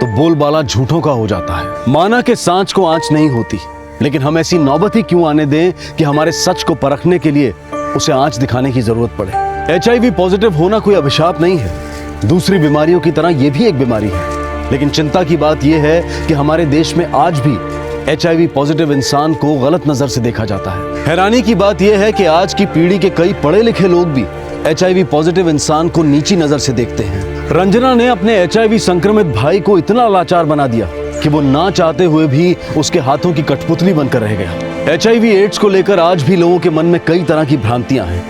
तो बोलबाला झूठों का हो जाता है। माना कि सांच को आंच नहीं होती, लेकिन हम ऐसी नौबत ही क्यों आने दें कि हमारे सच को परखने के लिए उसे आंच दिखाने की जरूरत पड़े। HIV पॉजिटिव होना कोई अभिशाप नहीं है। दूसरी बीमारियों की तरह यह भी एक बीमारी है। लेकिन चिंता की बात यह है कि हमारे देश में आज भी HIV पॉजिटिव इंसान को गलत नजर से देखा जाता है। हैरानी की बात यह है कि आज की पीढ़ी के कई पढ़े लिखे लोग भी HIV पॉजिटिव इंसान को नीची नजर से देखते हैं। रंजना ने अपने HIV संक्रमित भाई को इतना लाचार बना दिया कि वो ना चाहते हुए भी उसके हाथों की कठपुतली बनकर रह गया। HIV एड्स को लेकर आज भी लोगों के मन में कई तरह की भ्रांतियां हैं।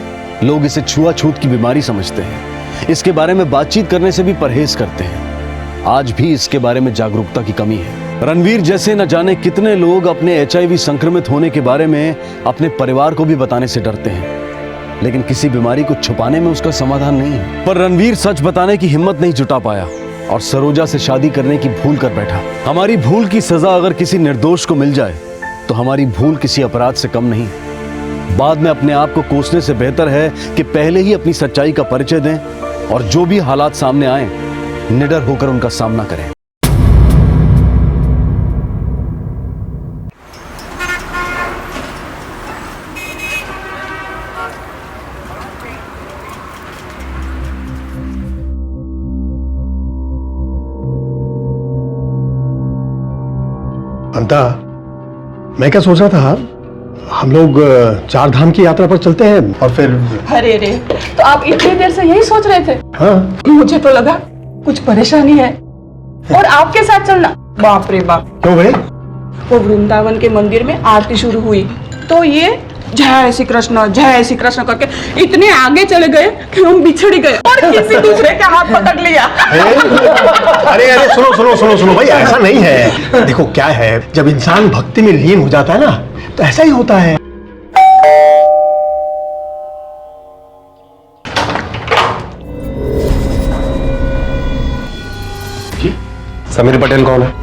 लोग इसे छुआछूत की बीमारी समझते हैं। इसके बारे में बातचीत करने से भी परहेज करते हैं। आज भी इसके बारे में जागरूकता की कमी है। रणवीर जैसे न जाने कितने लोग अपने HIV संक्रमित होने के बारे में अपने परिवार को भी बताने से डरते हैं, लेकिन किसी बीमारी को छुपाने में उसका समाधान नहीं है। पर रणवीर सच बताने की हिम्मत नहीं जुटा पाया और सरोजा से शादी करने की भूल कर बैठा। हमारी भूल की सजा अगर किसी निर्दोष को मिल जाए तो हमारी भूल किसी अपराध से कम नहीं। बाद में अपने आप को कोसने से बेहतर है कि पहले ही अपनी सच्चाई का परिचय दें और जो भी हालात सामने आए निडर होकर उनका सामना करें। अंता, मैं क्या सोच रहा था, हम लोग 4 धाम की यात्रा पर चलते हैं और फिर। अरे रे, तो आप इतनी देर से यही सोच रहे थे? हाँ। मुझे तो लगा कुछ परेशानी है और आपके साथ चलना। बाप रे बाप। क्यों भाई? वो वृंदावन के मंदिर में आरती शुरू हुई तो ये जय श्री कृष्ण करके इतने आगे चले गए कि हम बिछड़ गए और किसी दूसरे के हाथ पकड़ लिया। अरे अरे सुनो भाई, ऐसा नहीं है। देखो क्या है, जब इंसान भक्ति में लीन हो जाता है ना तो ऐसा ही होता है। जी, समीर पटेल कौन है?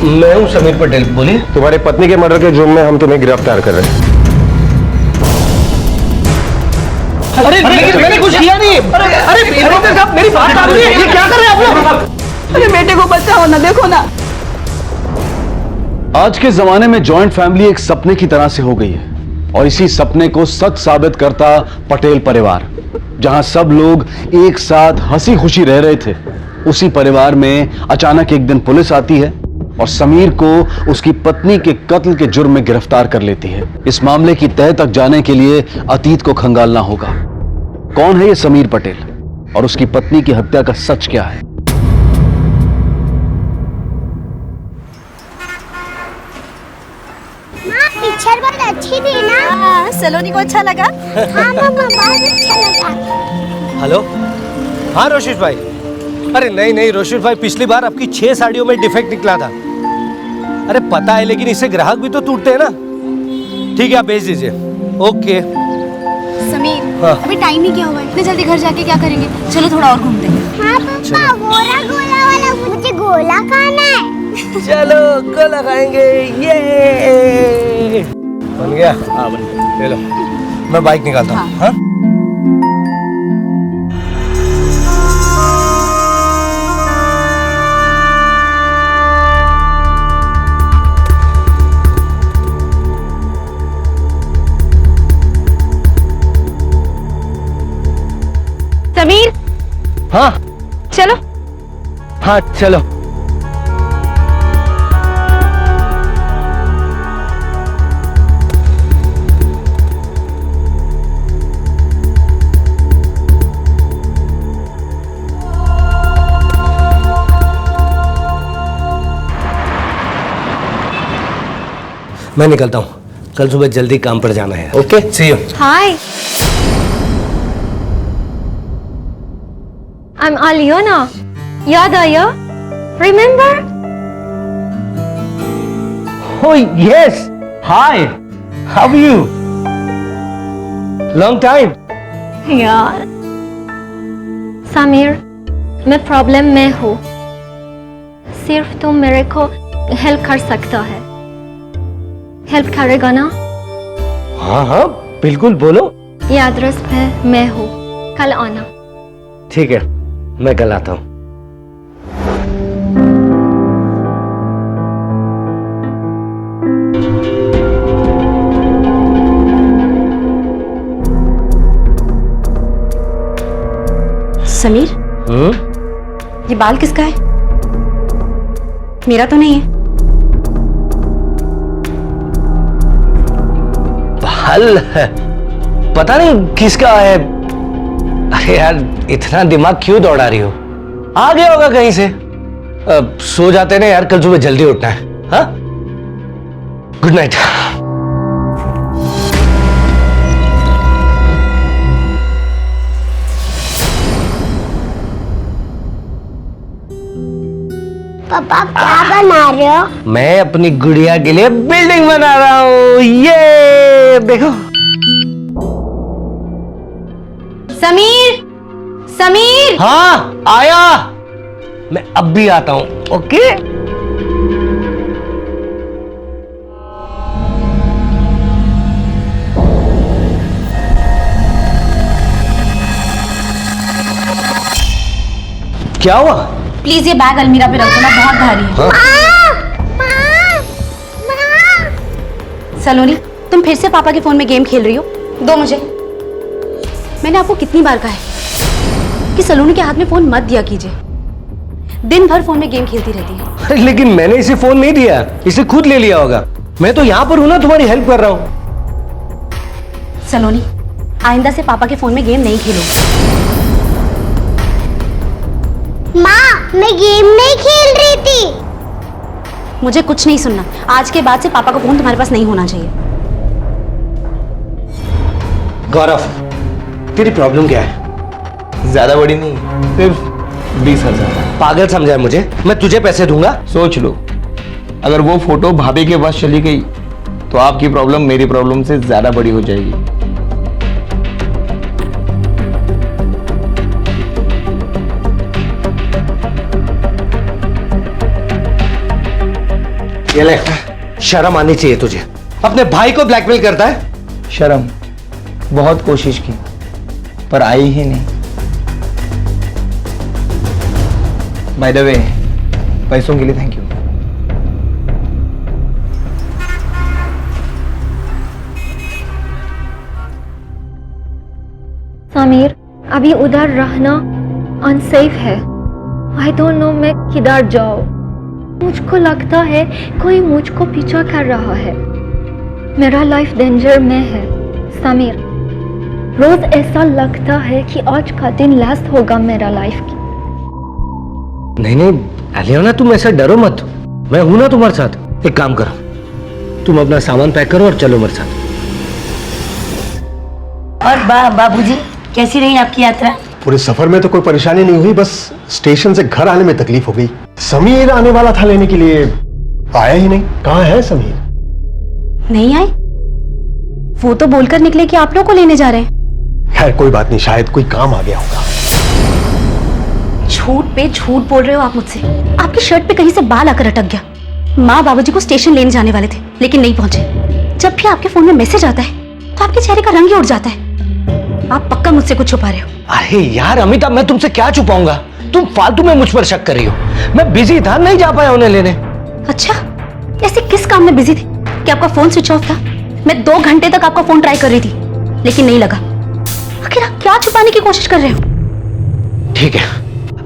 मैं हूं समीर पटेल, बोलिए। तुम्हारी पत्नी के मर्डर के जुर्म में हम तुम्हें गिरफ्तार कर रहे हैं। अरे मैंने कुछ किया नहीं। अरे साहब, मेरी बात आ रही है, ये क्या कर रहे हैं आप लोग? अरे बेटे को बचाओ ना, देखो ना। आज के जमाने में जॉइंट फैमिली एक सपने की तरह से हो गई है और इसी सपने को सच साबित करता पटेल परिवार। जहां सब लोग एक साथ हंसी खुशी रह रहे थे, उसी परिवार में अचानक एक दिन पुलिस आती है और समीर को उसकी पत्नी के कत्ल के जुर्म में गिरफ्तार कर लेती है। इस मामले की तह तक जाने के लिए अतीत को खंगालना होगा। कौन है ये समीर पटेल और उसकी पत्नी की हत्या का सच क्या है? पिक्चर बहुत अच्छी थी ना? सलोनी को अच्छा लगा? हाँ मम्मा, बहुत अच्छा लगा। हेलो, हाँ रोशिश भाई। अरे नहीं रोशिश भाई, पिछली बार आपकी 6 साड़ियों में डिफेक्ट निकला था। अरे पता है, लेकिन इससे ग्राहक भी तो टूटते हैं ना। ठीक है, आप भेज दीजिए। ओके। समीर, हाँ। अभी टाइम ही क्या हुआ है? इतने जल्दी घर जाके क्या करेंगे? चलो थोड़ा और घूमते हैं। हाँ पापा, गोला गोला वाला, मुझे गोला खाना है। चलो गोला खाएंगे। ये बन गया? हाँ बन गया। ले लो, मैं बाइक निकालता हूँ। हाँ? समीर, हाँ चलो। हाँ चलो। मैं निकलता हूँ, कल सुबह जल्दी काम पर जाना है। Okay, see you. Hi, I'm Aliona. याद आया? Remember? Oh yes. Hi. How are you? Long time. यार, समीर, मैं प्रॉब्लम में हूँ। सिर्फ तुम मेरे को हेल्प कर सकता है। हेल्प करेगा ना? हाँ हाँ बिल्कुल, बोलो। ये एड्रेस पे मैं हूँ, कल आना। ठीक है, मैं कल आता हूँ। समीर, ये बाल किसका है? मेरा तो नहीं है। हल पता नहीं किसका है। अरे यार इतना दिमाग क्यों दौड़ा रही हो? आ गया होगा कहीं से। सो जाते ना यार, कल सुबह जल्दी उठना है। हाँ, गुड नाइट। पापा क्या बना रहे हो? मैं अपनी गुड़िया के लिए बिल्डिंग बना रहा हूँ। ये देखो। समीर, समीर। हाँ आया, मैं अब भी आता हूँ। ओके। क्या हुआ? प्लीज ये बैग अलमीरा पे रख दो ना, बहुत भारी है। सलोनी, तुम फिर से पापा के फोन में गेम खेल रही हो? दो मुझे। मैंने आपको कितनी बार कहा है कि सलोनी के हाथ में फोन मत दिया कीजिए। दिन भर फोन में गेम खेलती रहती है। लेकिन मैंने इसे फोन नहीं दिया, इसे खुद ले लिया होगा। मैं तो यहाँ पर हूँ ना, तुम्हारी हेल्प कर रहा हूँ। सलोनी, आइंदा से पापा के फोन में गेम नहीं खेलो। माँ, मैं गेम नहीं खेल रही थी। मुझे कुछ नहीं सुनना। आज के बाद से पापा का फोन तुम्हारे पास नहीं होना चाहिए। गौरव, तेरी प्रॉब्लम क्या है? ज्यादा बड़ी नहीं, सिर्फ 20,000। पागल समझा है मुझे? मैं तुझे पैसे दूंगा। सोच लो, अगर वो फोटो भाभी के पास चली गई तो आपकी प्रॉब्लम मेरी प्रॉब्लम से ज्यादा बड़ी हो जाएगी। ये ले, शर्म आनी चाहिए तुझे। अपने भाई को ब्लैकमेल करता है। शर्म बहुत कोशिश की पर आई ही नहीं। बाय द वे, पैसों के लिए थैंक यू। समीर, अभी उधर रहना अनसेफ है। आई डोंट नो मैं किधर जाऊँ। मुझको लगता है कोई मुझको पीछा कर रहा है। मेरा लाइफ डेंजर में है। समीर, रोज ऐसा लगता है कि आज का दिन लास्ट होगा मेरा लाइफ की। नहीं नहीं एलियोना, तुम ऐसा डरो मत। मैं हूं ना तुम्हारे साथ। एक काम करो, तुम अपना सामान पैक करो और चलो मेरे साथ। और बाबूजी, कैसी रही आपकी यात्रा? पूरे सफर में तो कोई परेशानी नहीं हुई, बस स्टेशन से घर आने में तकलीफ हो गई। समीर आने वाला था लेने के लिए, आया ही नहीं। कहाँ है समीर? नहीं आए? वो तो बोलकर निकले कि आप लोग को लेने जा रहे हैं। खैर कोई बात नहीं, शायद कोई काम आ गया होगा। झूठ पे झूठ बोल रहे हो आप मुझसे। आपकी शर्ट पे कहीं से बाल आकर अटक गया। माँ बाबूजी को स्टेशन लेने जाने वाले थे लेकिन नहीं पहुंचे। जब भी आपके फोन में मैसेज आता है तो आपके चेहरे का रंग ही उड़ जाता है। आप पक्का मुझसे कुछ छुपा रहे हो। अरे यार अमिता, मैं तुमसे क्या छुपाऊंगा? तुम फालतू में मुझ पर शक कर रही हो। मैं बिजी था, नहीं जा पाया उन्हें लेने। अच्छा, ऐसे किस काम में बिजी थे कि आपका फोन स्विच ऑफ था? मैं 2 घंटे तक आपका फोन ट्राई कर रही थी लेकिन नहीं लगा। आखिर आप क्या छुपाने की कोशिश कर रहे हो? ठीक है,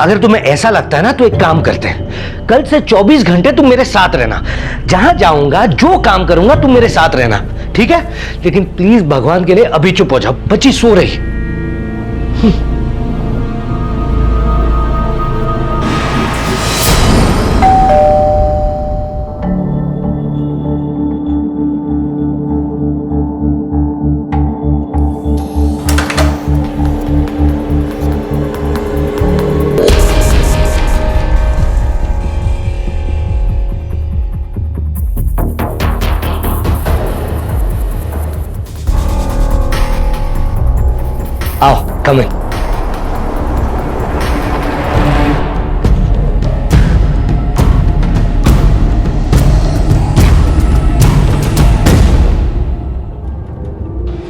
अगर तुम्हें ऐसा लगता है ना तो एक काम करते हैं। कल से 24 घंटे तुम मेरे साथ रहना। जहां जाऊंगा, जो काम करूंगा, तुम मेरे साथ रहना, ठीक है? लेकिन प्लीज भगवान के लिए अभी चुप हो जाओ। बच्ची सो रही। आओ, come in.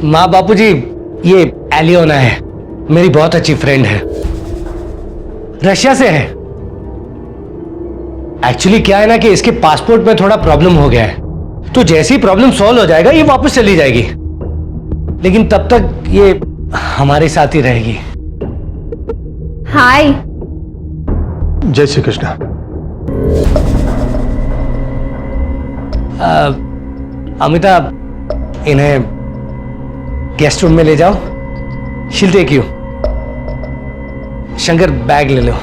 माँ बापूजी, ये एलियोना है, मेरी बहुत अच्छी फ्रेंड है, रशिया से है। एक्चुअली क्या है ना कि इसके पासपोर्ट में थोड़ा प्रॉब्लम हो गया है, तो जैसे ही प्रॉब्लम सॉल्व हो जाएगा ये वापस चली जाएगी। लेकिन तब तक ये हमारे साथ ही रहेगी। हाय। जय श्री कृष्णा। अमिता, इन्हें गेस्ट रूम में ले जाओ। शील टेक यू। शंकर, बैग ले लो।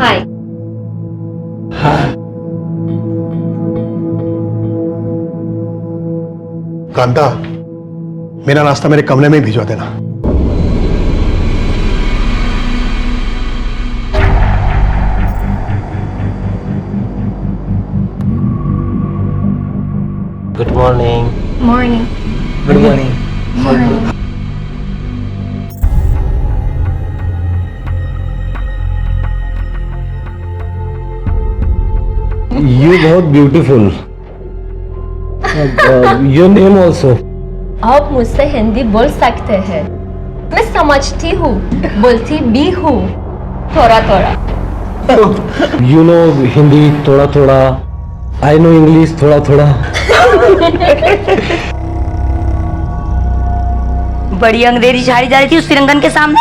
हाय। कांता, मेरा नाश्ता मेरे कमरे में भिजवा देना। Good morning. Morning. Good morning. You बहुत ब्यूटीफुल। Your name also. आप मुझसे हिंदी बोल सकते हैं। मैं समझती हूँ, बोलती भी हूँ, थोड़ा थोड़ा। You know हिंदी थोड़ा थोड़ा। I know English थोड़ा थोड़ा। बड़ी अंग्रेजी झाड़ी जा रही थी उस तिरंगन के सामने,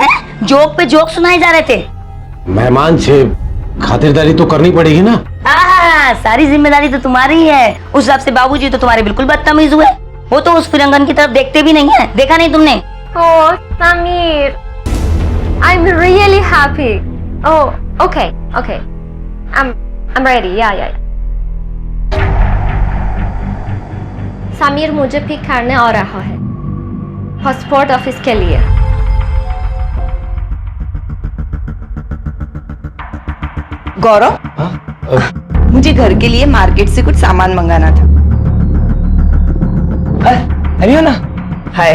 हैं? जोक पे जोक सुनाए जा रहे थे। मेहमान छे, खातिरदारी तो करनी पड़ेगी ना। सारी जिम्मेदारी तो तुम्हारी ही है। उस हिसाब से बाबूजी तो तुम्हारे बिल्कुल बदतमीज हुए। वो तो उस तिरंगन की तरफ देखते भी नहीं है। देखा नहीं तुमने? Oh, Samir, I'm really happy. Oh, okay, okay. I'm ready. Yeah. Sameer मुझे पिक करने आ रहा है पासपोर्ट ऑफिस के लिए। गौरव, मुझे घर के लिए मार्केट से कुछ सामान मंगाना था। अरियोना, हाय।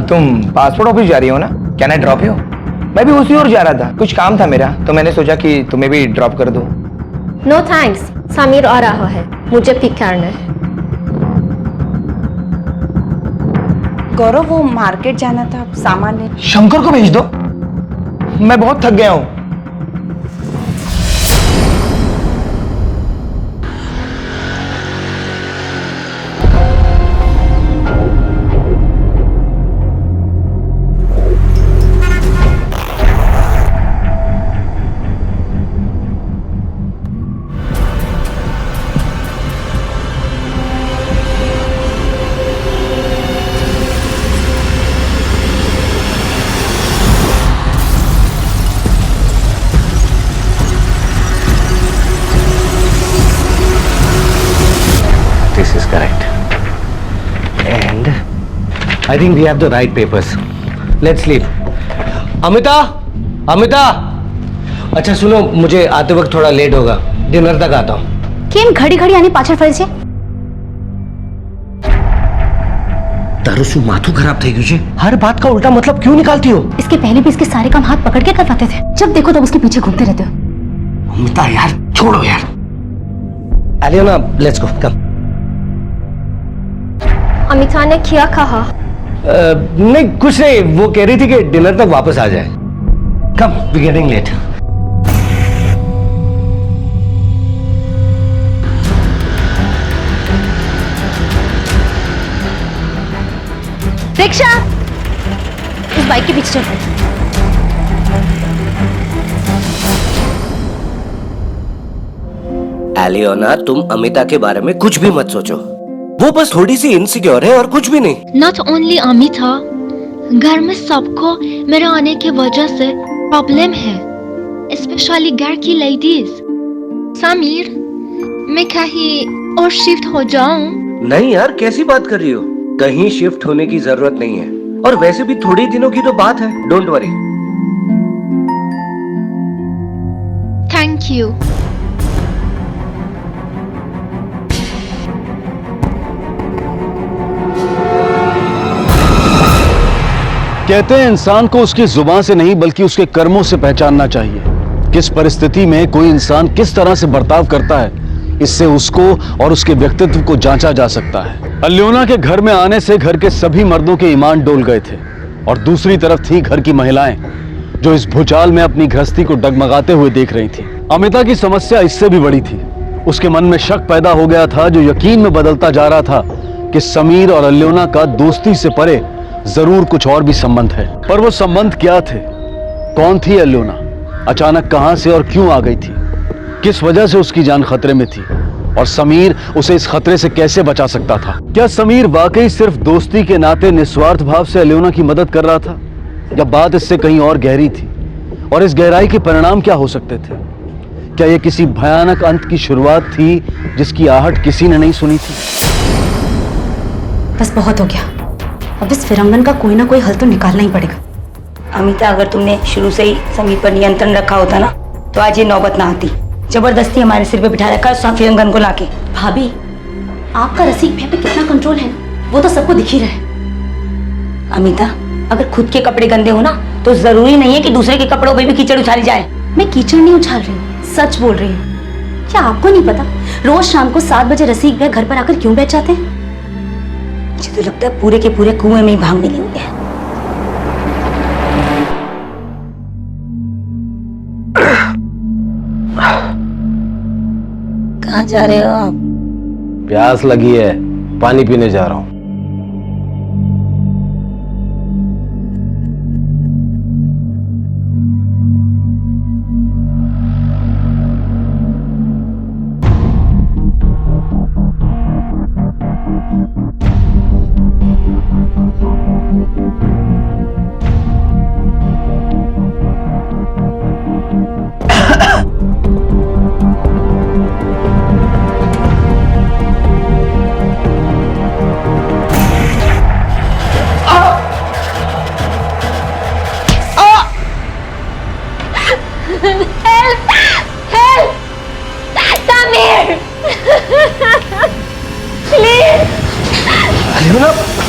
तुम पासपोर्ट ऑफिस जा रही हो ना? Can I drop you? मैं भी उसी ओर जा रहा था, कुछ काम था मेरा, तो मैंने सोचा कि तुम्हें भी ड्रॉप कर दूं। नो थैंक्स, समीर आ रहा है, मुझे पिक करना है। गौरव, वो मार्केट जाना था, सामान ले। शंकर को भेज दो, मैं बहुत थक गया हूं। This is correct. And I think we have the right papers. Let's leave. Amita, Amita, अच्छा सुनो, मुझे आते वक्त थोड़ा लेट होगा, डिनर तक आता हूँ। केम घड़ी घड़ी आनी पाछड़ फरे छे? तारू શું માથું ખરાબ થઈ ગયું છે? हर बात का उल्टा मतलब क्यों निकालती हो? इसके पहले भी इसके सारे काम हाथ पकड़ के करवाते थे, जब देखो तब उसके पीछे घूमते रहते हो। अमिता यार, छोड़ो यार। अलियोना, लेट्स गो, कम। अमिता ने क्या कहा? नहीं कुछ नहीं, वो कह रही थी कि डिनर तक वापस आ जाए। कम, वी गेटिंग लेट। रिक्शा, इस बाइक के पीछे चलो। एलियोना, तुम अमिता के बारे में कुछ भी मत सोचो, वो बस थोड़ी सी इनसिक्योर है और कुछ भी नहीं। नॉट ओनली अमिता, घर में सबको मेरे आने की वजह से प्रॉब्लम है, स्पेशली घर की लेडीज। समीर, मैं कहीं और शिफ्ट हो जाऊं? नहीं यार, कैसी बात कर रही हो? कहीं शिफ्ट होने की जरूरत नहीं है, और वैसे भी थोड़ी दिनों की तो बात है, डोंट वरी। Thank you. कहते हैं इंसान को उसकी जुबान से नहीं बल्कि उसके कर्मों से पहचानना चाहिए। किस परिस्थिति में कोई इंसान किस तरह से बर्ताव करता है, इससे उसको और उसके व्यक्तित्व को जांचा जा सकता है। अलियोना के घर में आने से घर के सभी मर्दों के ईमान डोल गए थे, और दूसरी तरफ थी घर की महिलाएं जो इस भूचाल में अपनी गृहस्थी को डगमगाते हुए देख रही थी। अमिता की समस्या इससे भी बड़ी थी। उसके मन में शक पैदा हो गया था, जो यकीन में बदलता जा रहा था कि समीर और अल्योना का दोस्ती से परे जरूर कुछ और भी संबंध है। पर वो संबंध क्या थे? कौन थी अल्योना? अचानक कहां से और क्यों आ गई थी? किस वजह से उसकी जान खतरे में थी? और समीर उसे इस खतरे से कैसे बचा सकता था? क्या समीर वाकई सिर्फ दोस्ती के नाते निस्वार्थ भाव से अल्योना की मदद कर रहा था, या बात इससे कहीं और गहरी थी? और इस गहराई के परिणाम क्या हो सकते थे? क्या यह किसी भयानक अंत की शुरुआत थी जिसकी आहट किसी ने नहीं सुनी थी? बस बहुत हो गया, अब इस फिरंगन का कोई ना कोई हल तो निकालना ही पड़ेगा। अमिता, अगर तुमने शुरू से ही समीर पर नियंत्रण रखा होता ना, तो आज ये नौबत ना आती। जबरदस्ती हमारे सिर पे बिठा रखा है फिरंगन को लाके। भाभी, आपका रसिक भैया पे कितना कंट्रोल है ना, वो तो सबको दिख ही रहा है। अमिता, अगर खुद के कपड़े गंदे हो ना, तो जरूरी नहीं है कि दूसरे के कपड़ों पे भी कीचड़ उछाली जाए। मैं कीचड़ नहीं उछाल रही हूँ, सच बोल रही हूँ। क्या आपको नहीं पता रोज शाम को 7 बजे रसिक भैया घर पर आकर क्यों बैठ जाते हैं? मुझे तो लगता है पूरे के पूरे कुएं में ही भांग मिली हुई है। कहाँ जा रहे हो आप? प्यास लगी है, पानी पीने जा रहा हूं।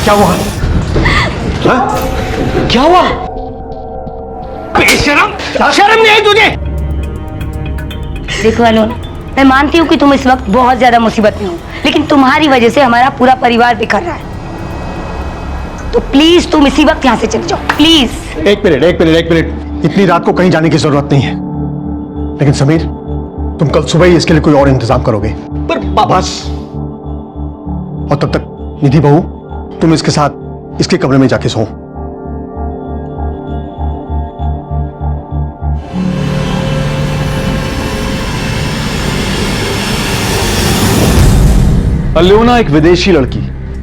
क्या हुआ? क्या हुआ? बेशरम, शर्म नहीं आई तुझे? देखो अलोना, मैं मानती हूँ कि तुम इस वक्त बहुत ज्यादा मुसीबत में हो, लेकिन तुम्हारी वजह से हमारा पूरा परिवार बिखर रहा है। तो प्लीज तुम इसी वक्त यहाँ से चले जाओ, प्लीज। एक मिनट। इतनी रात को कहीं जाने की जरूरत नहीं है। लेकिन समीर, तुम कल सुबह ही इसके लिए कोई और इंतजाम करोगे। पर बस। और तब तक निधि बहू, तुम इसके साथ इसके कमरे में जाके सो। अल्योना एक विदेशी लड़की,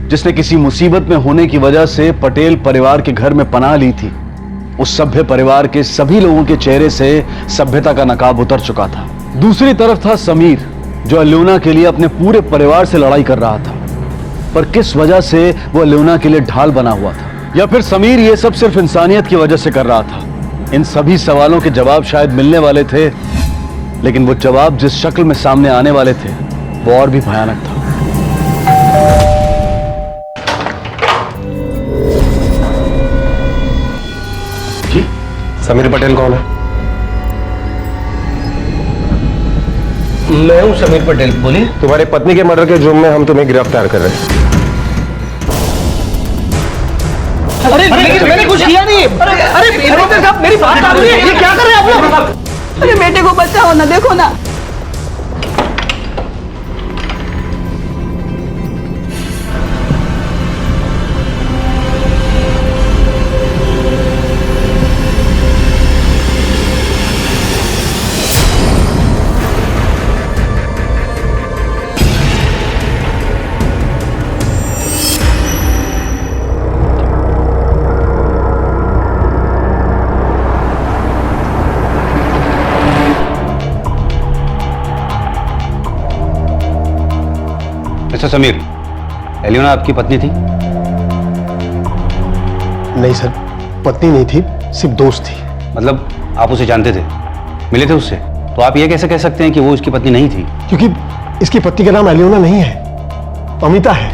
जिसने किसी मुसीबत में होने की वजह से पटेल परिवार के घर में पनाह ली थी। उस सभ्य परिवार के सभी लोगों के चेहरे से सभ्यता का नकाब उतर चुका था। दूसरी तरफ था समीर, जो अल्योना के लिए अपने पूरे परिवार से लड़ाई कर रहा था। पर किस वजह से वो अल्योना के लिए ढाल बना हुआ था? या फिर समीर ये सब सिर्फ इंसानियत की वजह से कर रहा था? इन सभी सवालों के जवाब शायद मिलने वाले थे, लेकिन वो जवाब जिस शक्ल में सामने आने वाले थे वो और भी भयानक था। जी, समीर पटेल कौन है? मैं हूं समीर पटेल, बोलिए। तुम्हारी पत्नी के मर्डर के जुर्म में हम तुम्हें गिरफ्तार कर रहे हैं। अरे मैंने कुछ किया नहीं। अरे साहब, मेरी बात आ रही है, ये क्या कर रहे हैं आप लोग? अरे बेटे को बचाओ ना, देखो ना। मिस्टर समीर, एलियोना आपकी पत्नी थी? नहीं सर, पत्नी नहीं थी, सिर्फ दोस्त थी। मतलब आप उसे जानते थे, मिले थे उससे? तो आप ये कैसे कह सकते हैं कि वो उसकी पत्नी नहीं थी? क्योंकि इसकी पत्नी का नाम एलियोना नहीं है, अमिता है।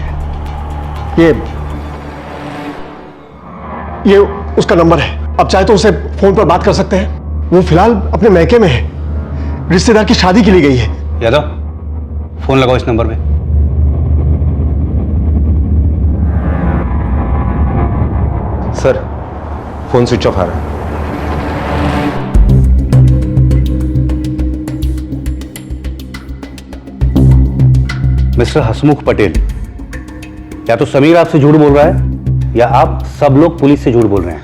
ये उसका नंबर है। अब चाहे तो उसे फोन पर बात कर सकते हैं। वो फिलहाल अपने मैके में है, रिश्तेदार की शादी के लिए गई है। यादव, फोन लगाओ इस नंबर पे। सर, फोन स्विच ऑफ आ रहा है। मिस्टर हसमुख पटेल, या तो समीर आपसे झूठ बोल रहा है या आप सब लोग पुलिस से झूठ बोल रहे हैं,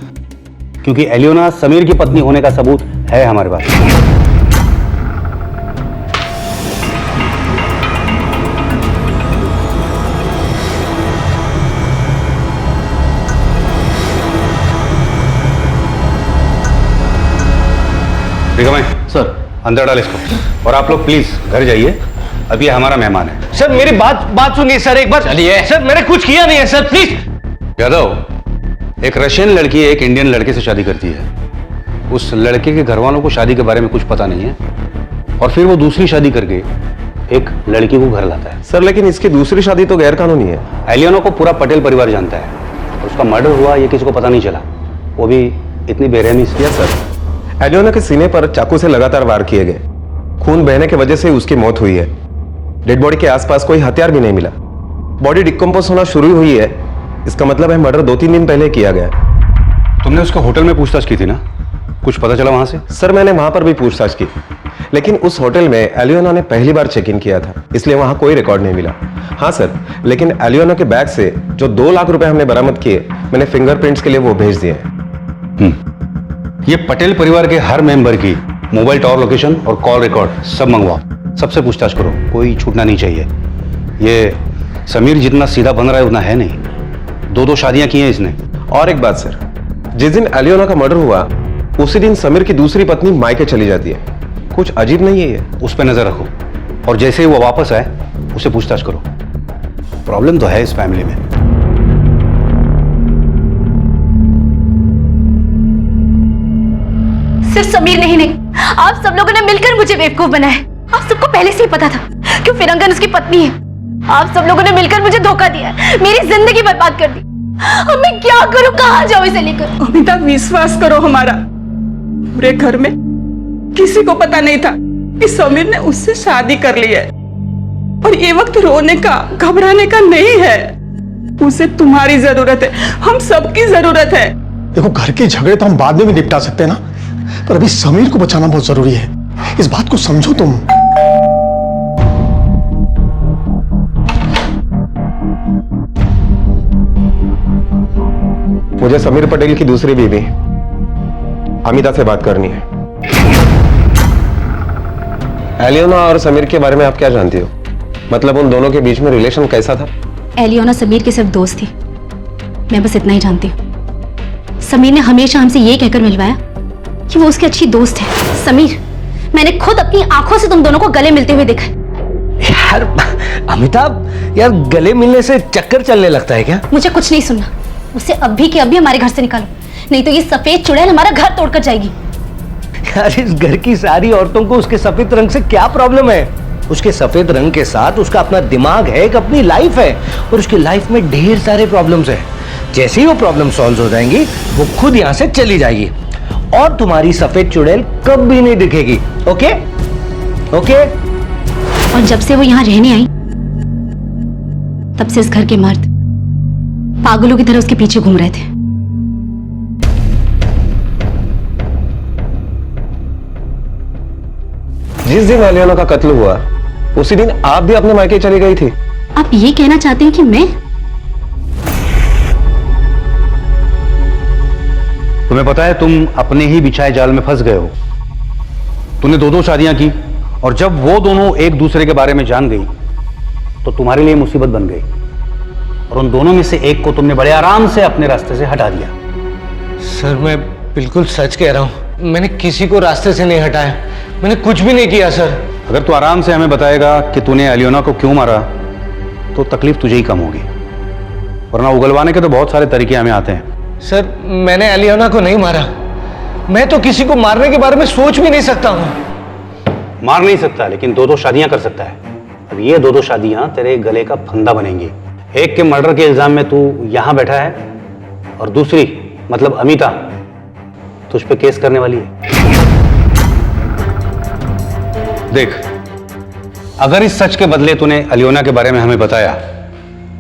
क्योंकि एलियोना समीर की पत्नी होने का सबूत है हमारे पास। सर अंदर डाल इसको, और आप लोग प्लीज घर जाइए, अभी हमारा मेहमान है। सर मेरी बात सुनिए सर एक बार। चलिए। सर मैंने कुछ किया नहीं है सर, प्लीज। यादव, एक रशियन लड़की एक इंडियन लड़के से शादी करती है। उस लड़के के घर वालों को शादी के बारे में कुछ पता नहीं है, और फिर वो दूसरी शादी करके एक लड़की को घर लाता है। सर लेकिन इसकी दूसरी शादी तो गैर कानूनी है। एलियोना को पूरा पटेल परिवार जानता है, और उसका मर्डर हुआ ये किसी को पता नहीं चला, वो भी इतनी बेरहमी से। सर एलियोना के सीने पर चाकू से लगातार वार किए गए, खून बहने की वजह से उसकी मौत हुई है। डेड बॉडी के आसपास कोई हथियार भी नहीं मिला। बॉडी डिकम्पोज होना शुरू हुई है, इसका मतलब है मर्डर 2-3 दिन पहले किया गया। तुमने उसके होटल में पूछताछ की थी ना, कुछ पता चला वहां से? सर मैंने वहां पर भी पूछताछ की, लेकिन उस होटल में एलियोना ने पहली बार चेक इन किया था, इसलिए वहां कोई रिकॉर्ड नहीं मिला। हाँ सर, लेकिन एलियोना के बैग से जो 2 लाख रुपए हमने बरामद किए, मैंने फिंगरप्रिंट्स के लिए वो भेज दिए। ये पटेल परिवार के हर मेंबर की मोबाइल टावर लोकेशन और कॉल रिकॉर्ड सब मंगवाओ, सबसे पूछताछ करो, कोई छूटना नहीं चाहिए। ये समीर जितना सीधा बन रहा है उतना है नहीं, 2-2 शादियां की हैं इसने। और एक बात सर, जिस दिन एलियोना का मर्डर हुआ उसी दिन समीर की दूसरी पत्नी मायके चली जाती है। कुछ अजीब नहीं है ये? उस पर नजर रखो, और जैसे ही वो वापस आए उसे पूछताछ करो। प्रॉब्लम तो है इस फैमिली में। सिर्फ समीर नहीं, आप सब लोगों ने मिलकर मुझे बेवकूफ बनाया। आप सबको पहले से ही पता था कि फिरंगन उसकी पत्नी है। आप सब लोगों ने मिलकर मुझे धोखा दिया, मेरी जिंदगी बर्बाद कर दी। अब मैं क्या करूं, कहां जाऊं इसे लेकर? अमिता विश्वास करो हमारा, पूरे घर में किसी को पता नहीं था कि समीर ने उससे शादी कर ली है, और ये वक्त रोने का घबराने का नहीं है। उसे तुम्हारी जरूरत है, हम सबकी जरूरत है। देखो घर के झगड़े तो हम बाद में भी निपटा सकते हैं ना, पर अभी समीर को बचाना बहुत जरूरी है। इस बात को समझो तुम। मुझे समीर पटेल की दूसरी बीवी अमिता से बात करनी है। एलियोना और समीर के बारे में आप क्या जानती हो? मतलब उन दोनों के बीच में रिलेशन कैसा था? एलियोना समीर की सिर्फ दोस्त थी, मैं बस इतना ही जानती हूँ। समीर ने हमेशा हमसे ये कहकर मिलवाया कि वो उसकी अच्छी दोस्त है। समीर, मैंने खुद अपनी आंखों से तुम दोनों को गले मिलते हुए देखा है। यार अमिताभ, यार गले मिलने से चक्कर चलने लगता है क्या? मुझे कुछ नहीं सुनना, उसे अभी के अभी हमारे घर से निकालो, नहीं तो ये सफेद चुड़ैल हमारा घर तोड़कर जाएगी। यार इस घर की सारी औरतों को उसके सफेद रंग से क्या प्रॉब्लम है? उसके सफेद रंग के साथ उसका अपना दिमाग है, एक अपनी लाइफ है, और उसकी लाइफ में ढेर सारे प्रॉब्लम्स हैं। जैसे ही वो प्रॉब्लम सॉल्व हो जाएंगी वो खुद यहाँ से चली जाएगी, और तुम्हारी सफेद चुड़ैल कभी नहीं दिखेगी। Okay okay. और जब से वो यहाँ रहने आई तब से इस घर के मर्द पागलों की तरह उसके पीछे घूम रहे थे। जिस दिन एलियोना का कत्ल हुआ उसी दिन आप भी अपने मायके चली गई थी। आप ये कहना चाहते हैं कि मैं? तुम्हें पता है तुम अपने ही बिछाए जाल में फंस गए हो। तूने 2-2 शादियां की, और जब वो दोनों एक दूसरे के बारे में जान गई तो तुम्हारे लिए मुसीबत बन गई, और उन दोनों में से एक को तुमने बड़े आराम से अपने रास्ते से हटा दिया। सर मैं बिल्कुल सच कह रहा हूँ, मैंने किसी को रास्ते से नहीं हटाया, मैंने कुछ भी नहीं किया सर। अगर तू आराम से हमें बताएगा कि तूने एलियोना को क्यों मारा तो तकलीफ तुझे ही कम होगी, वरना उगलवाने के तो बहुत सारे तरीके हमें आते हैं। सर मैंने एलियोना को नहीं मारा, मैं तो किसी को मारने के बारे में सोच भी नहीं सकता हूँ। मार नहीं सकता, लेकिन 2-2 शादियां कर सकता है। अब ये 2-2 शादियां तेरे गले का फंदा बनेंगी। एक के मर्डर के इल्जाम में तू यहां बैठा है, और दूसरी मतलब अमिता तुझ पे केस करने वाली है। देख, अगर इस सच के बदले तूने एलियोना के बारे में हमें बताया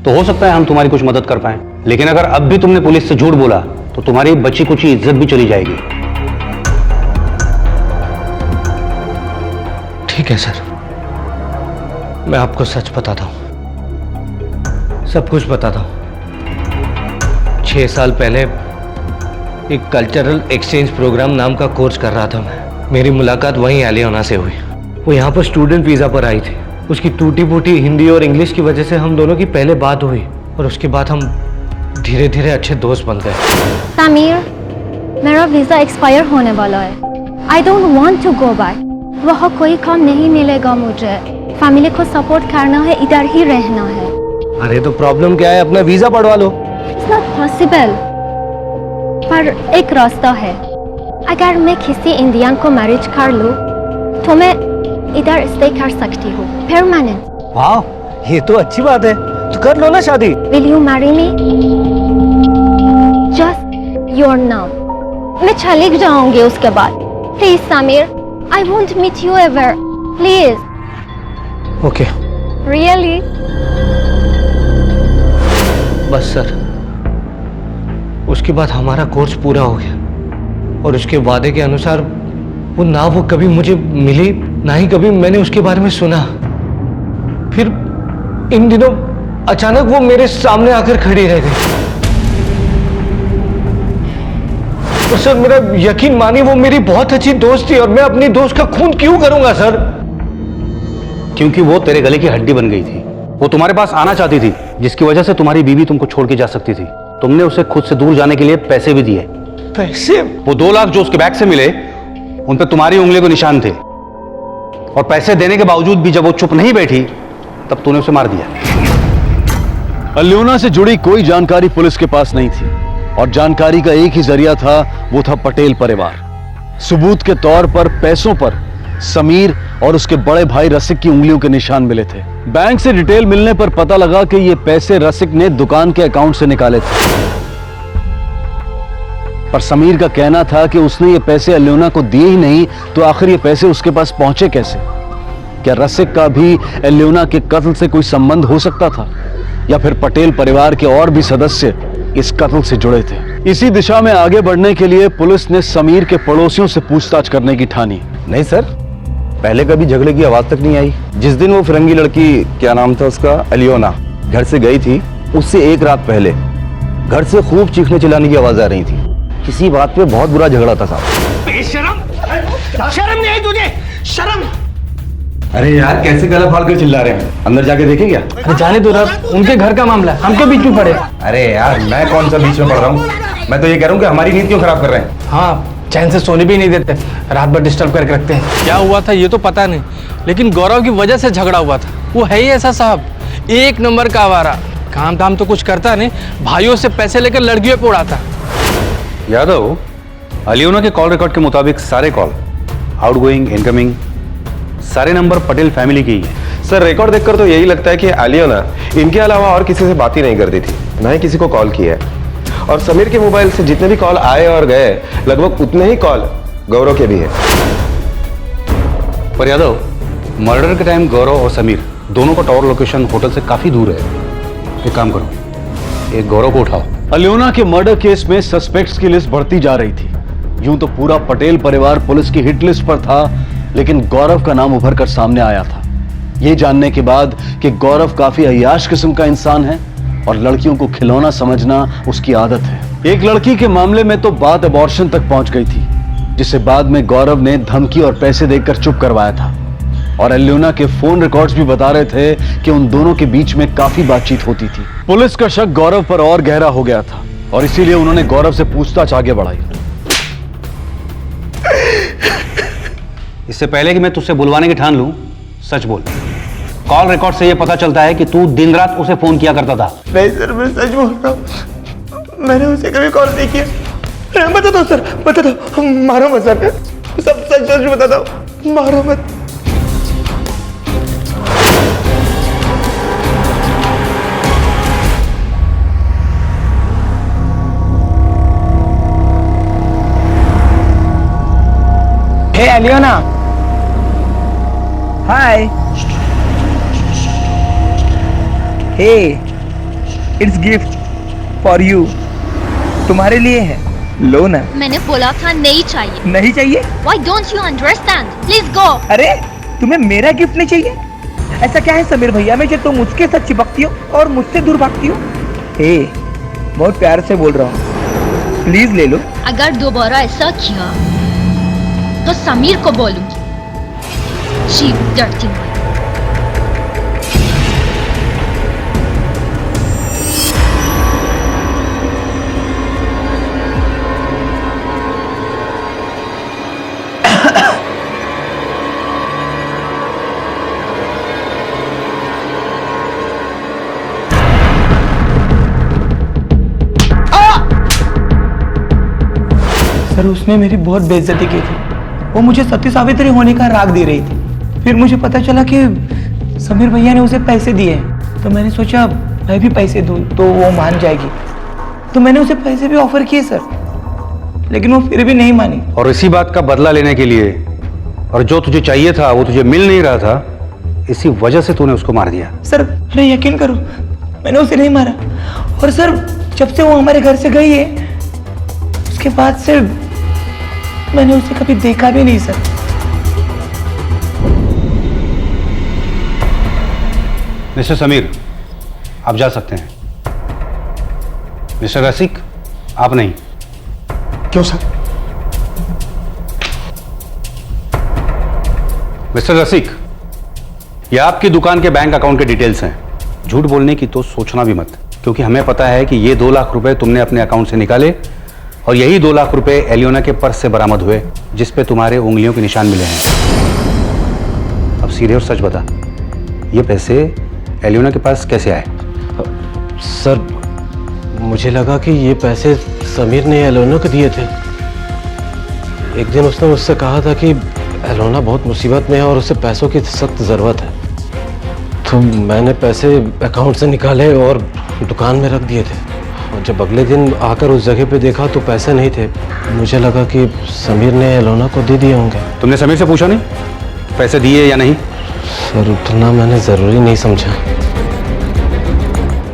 तो हो सकता है हम तुम्हारी कुछ मदद कर पाएं, लेकिन अगर अब भी तुमने पुलिस से झूठ बोला तो तुम्हारी बची कुची इज्जत भी चली जाएगी। ठीक है सर, मैं आपको सच बताता हूं। सब कुछ बताता हूँ। 6 साल पहले एक कल्चरल एक्सचेंज प्रोग्राम नाम का कोर्स कर रहा था मैं। मेरी मुलाकात वहीं एलियोना से हुई। वो यहाँ पर स्टूडेंट वीज़ा पर आई थी। उसकी टूटी फूटी हिंदी और इंग्लिश की वजह से हम दोनों की पहले बात हुई और उसके बाद हम धीरे धीरे अच्छे दोस्त बन गए। समीर, मेरा वीज़ा एक्सपायर होने वाला है। I don't want to go back. वहाँ कोई काम नहीं मिलेगा मुझे। फैमिली को सपोर्ट करना है, इधर ही रहना है। अरे तो प्रॉब्लम क्या है, अपना वीज़ा बढ़वा लो। It's not possible. पर एक रास्ता है। अगर मैं किसी इंडियन को मैरिज कर लूँ तो मैं इधर स्टे कर सकती हूँ, परमानेंट। वाह, ये तो अच्छी बात है। तो कर लो ना शादी। Will you marry me? Just your now. मैं चली जाऊंगी उसके बाद। Please Sameer, I won't meet you ever. Please. Okay. Really? बस सर, उसके बाद हमारा कोर्स पूरा हो गया और उसके वादे के अनुसार वो कभी मुझे मिली, ना ही कभी मैंने उसके बारे में सुना। फिर इन दिनों अचानक वो मेरे सामने आकर खड़ी रह गई। तो सर मेरा यकीन मानिए, वो मेरी बहुत अच्छी दोस्त थी और मैं अपनी दोस्त का खून क्यों करूंगा सर? क्योंकि वो तेरे गले की हड्डी बन गई थी। वो तुम्हारे पास आना चाहती थी, जिसकी वजह से तुम्हारी बीवी तुमको छोड़ के जा सकती थी। तुमने उसे खुद से दूर जाने के लिए पैसे भी दिए। पैसे? वो 2 लाख जो उसके बैग से मिले, उन पे तुम्हारी उंगलियों के निशान थे। और पैसे देने के बावजूद भी जब वो चुप नहीं बैठी, तब तूने उसे मार दिया। अल्योना से जुड़ी कोई जानकारी पुलिस के पास नहीं थी और जानकारी का एक ही जरिया था, वो था पटेल परिवार। सबूत के तौर पर पैसों पर समीर और उसके बड़े भाई रसिक की उंगलियों के निशान मिले थे। बैंक से डिटेल मिलने पर पता लगा कि ये पैसे रसिक ने दुकान के अकाउंट से निकाले थे। पर समीर का कहना था कि उसने ये पैसे अल्योना को दिए ही नहीं, तो आखिर ये पैसे उसके पास पहुंचे कैसे? क्या रसिक का भी अल्योना के कत्ल से कोई संबंध हो सकता था, या फिर पटेल परिवार के और भी सदस्य इस कत्ल से जुड़े थे? इसी दिशा में आगे बढ़ने के लिए पुलिस ने समीर के पड़ोसियों से पूछताछ करने की ठानी। नहीं सर, पहले कभी झगड़े की आवाज तक नहीं आई। जिस दिन वो फिरंगी लड़की, क्या नाम था उसका, अलियोना, घर से गई थी, उससे 1 रात पहले घर से खूब चीखने चिल्लाने की आवाज आ रही थी। किसी बात पे बहुत बुरा झगड़ा था साहब। शर्म नहीं आई तुझे? शर्म? अरे यार, कैसे गला फाड़ कर चिल्ला रहे हैं? अंदर जाके देखें क्या? अरे जाने दो ना, उनके घर का मामला, हमके बीच में पड़े। अरे यार, मैं कौन सा बीच में पड़ रहा हूँ? मैं तो ये कह रहा हूँ कि हमारी नींद क्यों खराब कर रहे हैं? हाँ, चैन से सोने भी नहीं देते, रात भर डिस्टर्ब करके रखते हैं। क्या हुआ था ये तो पता नहीं, लेकिन गौरव की वजह से झगड़ा हुआ था। वो है ही ऐसा साहब, 1 नंबर का आवारा। काम धाम तो कुछ करता नहीं, भाइयों से पैसे लेकर लड़कियों पे उड़ाता। यादव, अलियोना के कॉल रिकॉर्ड के मुताबिक सारे कॉल, आउटगोइंग, इनकमिंग, सारे नंबर पटेल फैमिली के ही हैं। सर, रिकॉर्ड देखकर तो यही लगता है कि अलियोना इनके अलावा और किसी से बात ही नहीं करती थी, ना ही किसी को कॉल किया है। और समीर के मोबाइल से जितने भी कॉल आए और गए, लगभग उतने ही कॉल गौरव के भी हैं। पर यादव, मर्डर के टाइम गौरव और समीर दोनों का टावर लोकेशन होटल से काफी दूर है। एक काम करो, एक गौरव को उठाओ। अलियोना के मर्डर केस में सस्पेक्ट्स की लिस्ट बढ़ती जा रही थी। यूं तो पूरा पटेल परिवार पुलिस की हिट लिस्ट पर था, लेकिन गौरव का नाम उभर कर सामने आया था। यह जानने के बाद कि गौरव काफी अय्याश किस्म का इंसान है और लड़कियों को खिलौना समझना उसकी आदत है। एक लड़की के मामले में तो बात अबॉर्शन तक पहुंच गई थी, जिसे बाद में गौरव ने धमकी और पैसे देकर चुप करवाया था। और अलियोना के फोन रिकॉर्ड्स भी बता रहे थे कि उन दोनों के बीच में काफी बातचीत होती थी। पुलिस का शक गौरव पर और गहरा हो गया था और इसीलिए उन्होंने गौरव से पूछताछ आगे बढ़ाई। इससे पहले कि मैं तुझसे बुलवाने की ठान लूं, सच बोल। कॉल रिकॉर्ड से यह पता चलता है कि तू दिन रात उसे फोन किया करता था। नहीं सर, मैं सच बोल रहा हूँ, मैंने उसे कभी कॉल नहीं किया। बता दो सर, बता दो, मारो मत सर, सब सच सच बता दो, मारो मत। Hey Aliona. Hi. Hey, it's gift for you. तुम्हारे लिए है, लो ना। मैंने बोला था नहीं चाहिए। नहीं चाहिए? Why don't you understand? Please go. अरे, तुम्हें मेरा गिफ्ट नहीं चाहिए? ऐसा क्या है समीर भैया में जो तुम उसके साथ चिपकती हो और मुझसे दूर भागती हो? बहुत प्यार से बोल रहा हूँ, प्लीज ले लो। अगर दोबारा ऐसा किया तो समीर को बोलूंगी। Cheap dirty. सर उसने मेरी बहुत बेइज्जती की थी। वो मुझे सती सावित्री होने का राग दे रही थी। फिर मुझे पता चला कि समीर भैया ने उसे पैसे दिए हैं, तो मैंने सोचा मैं भी पैसे दूं तो वो मान जाएगी, तो मैंने उसे पैसे भी ऑफर किए सर, लेकिन वो फिर भी नहीं मानी। और इसी बात का बदला लेने के लिए, और जो तुझे चाहिए था वो तुझे मिल नहीं रहा था, इसी वजह से तूने उसको मार दिया। सर अरे यकीन करो, मैंने उसे नहीं मारा। और सर जब से वो हमारे घर से गई है, उसके बाद से मैंने उसे कभी देखा भी नहीं सर। मिस्टर समीर, आप जा सकते हैं। मिस्टर रसिक, आप नहीं। क्यों सर? मिस्टर रसिक, ये आपकी दुकान के बैंक अकाउंट के डिटेल्स हैं। झूठ बोलने की तो सोचना भी मत, क्योंकि हमें पता है कि ये 2 लाख रुपए तुमने अपने अकाउंट से निकाले, और यही 2 लाख रुपए एलियोना के पर्स से बरामद हुए, जिस पे तुम्हारे उंगलियों के निशान मिले हैं। अब सीधे और सच बता, ये पैसे एलियोना के पास कैसे आए? सर, मुझे लगा कि ये पैसे समीर ने एलियोना को दिए थे। एक दिन उसने मुझसे कहा था कि एलियोना बहुत मुसीबत में है और उसे पैसों की सख्त ज़रूरत है, तो मैंने पैसे अकाउंट से निकाले और दुकान में रख दिए थे। और जब अगले दिन आकर उस जगह पे देखा तो पैसे नहीं थे। मुझे लगा कि समीर ने एलियोना को दे दिए होंगे। तुमने समीर से पूछा नहीं पैसे दिए या नहीं? सर, उतना मैंने ज़रूरी नहीं समझा।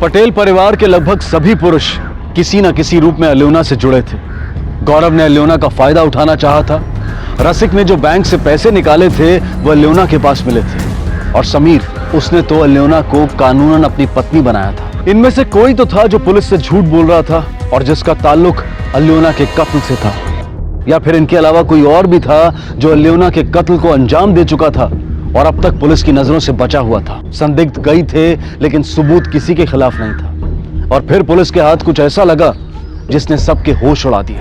पटेल परिवार के लगभग सभी पुरुष किसी न किसी रूप में एलियोना से जुड़े थे। गौरव ने एलियोना का फायदा उठाना चाहा था। रसिक ने जो बैंक से पैसे निकाले थे वो एलियोना के पास मिले थे। और समीर, उसने तो एलियोना को कानूनन अपनी पत्नी बनाया था। इनमें से कोई तो था जो पुलिस से झूठ बोल रहा था और जिसका ताल्लुक एलियोना के कत्ल से था, या फिर इनके अलावा कोई और भी था जो एलियोना के कत्ल को अंजाम दे चुका था और अब तक पुलिस की नजरों से बचा हुआ था। संदिग्ध कई थे, लेकिन सबूत किसी के खिलाफ नहीं था। और फिर पुलिस के हाथ कुछ ऐसा लगा जिसने सबके होश उड़ा दिए।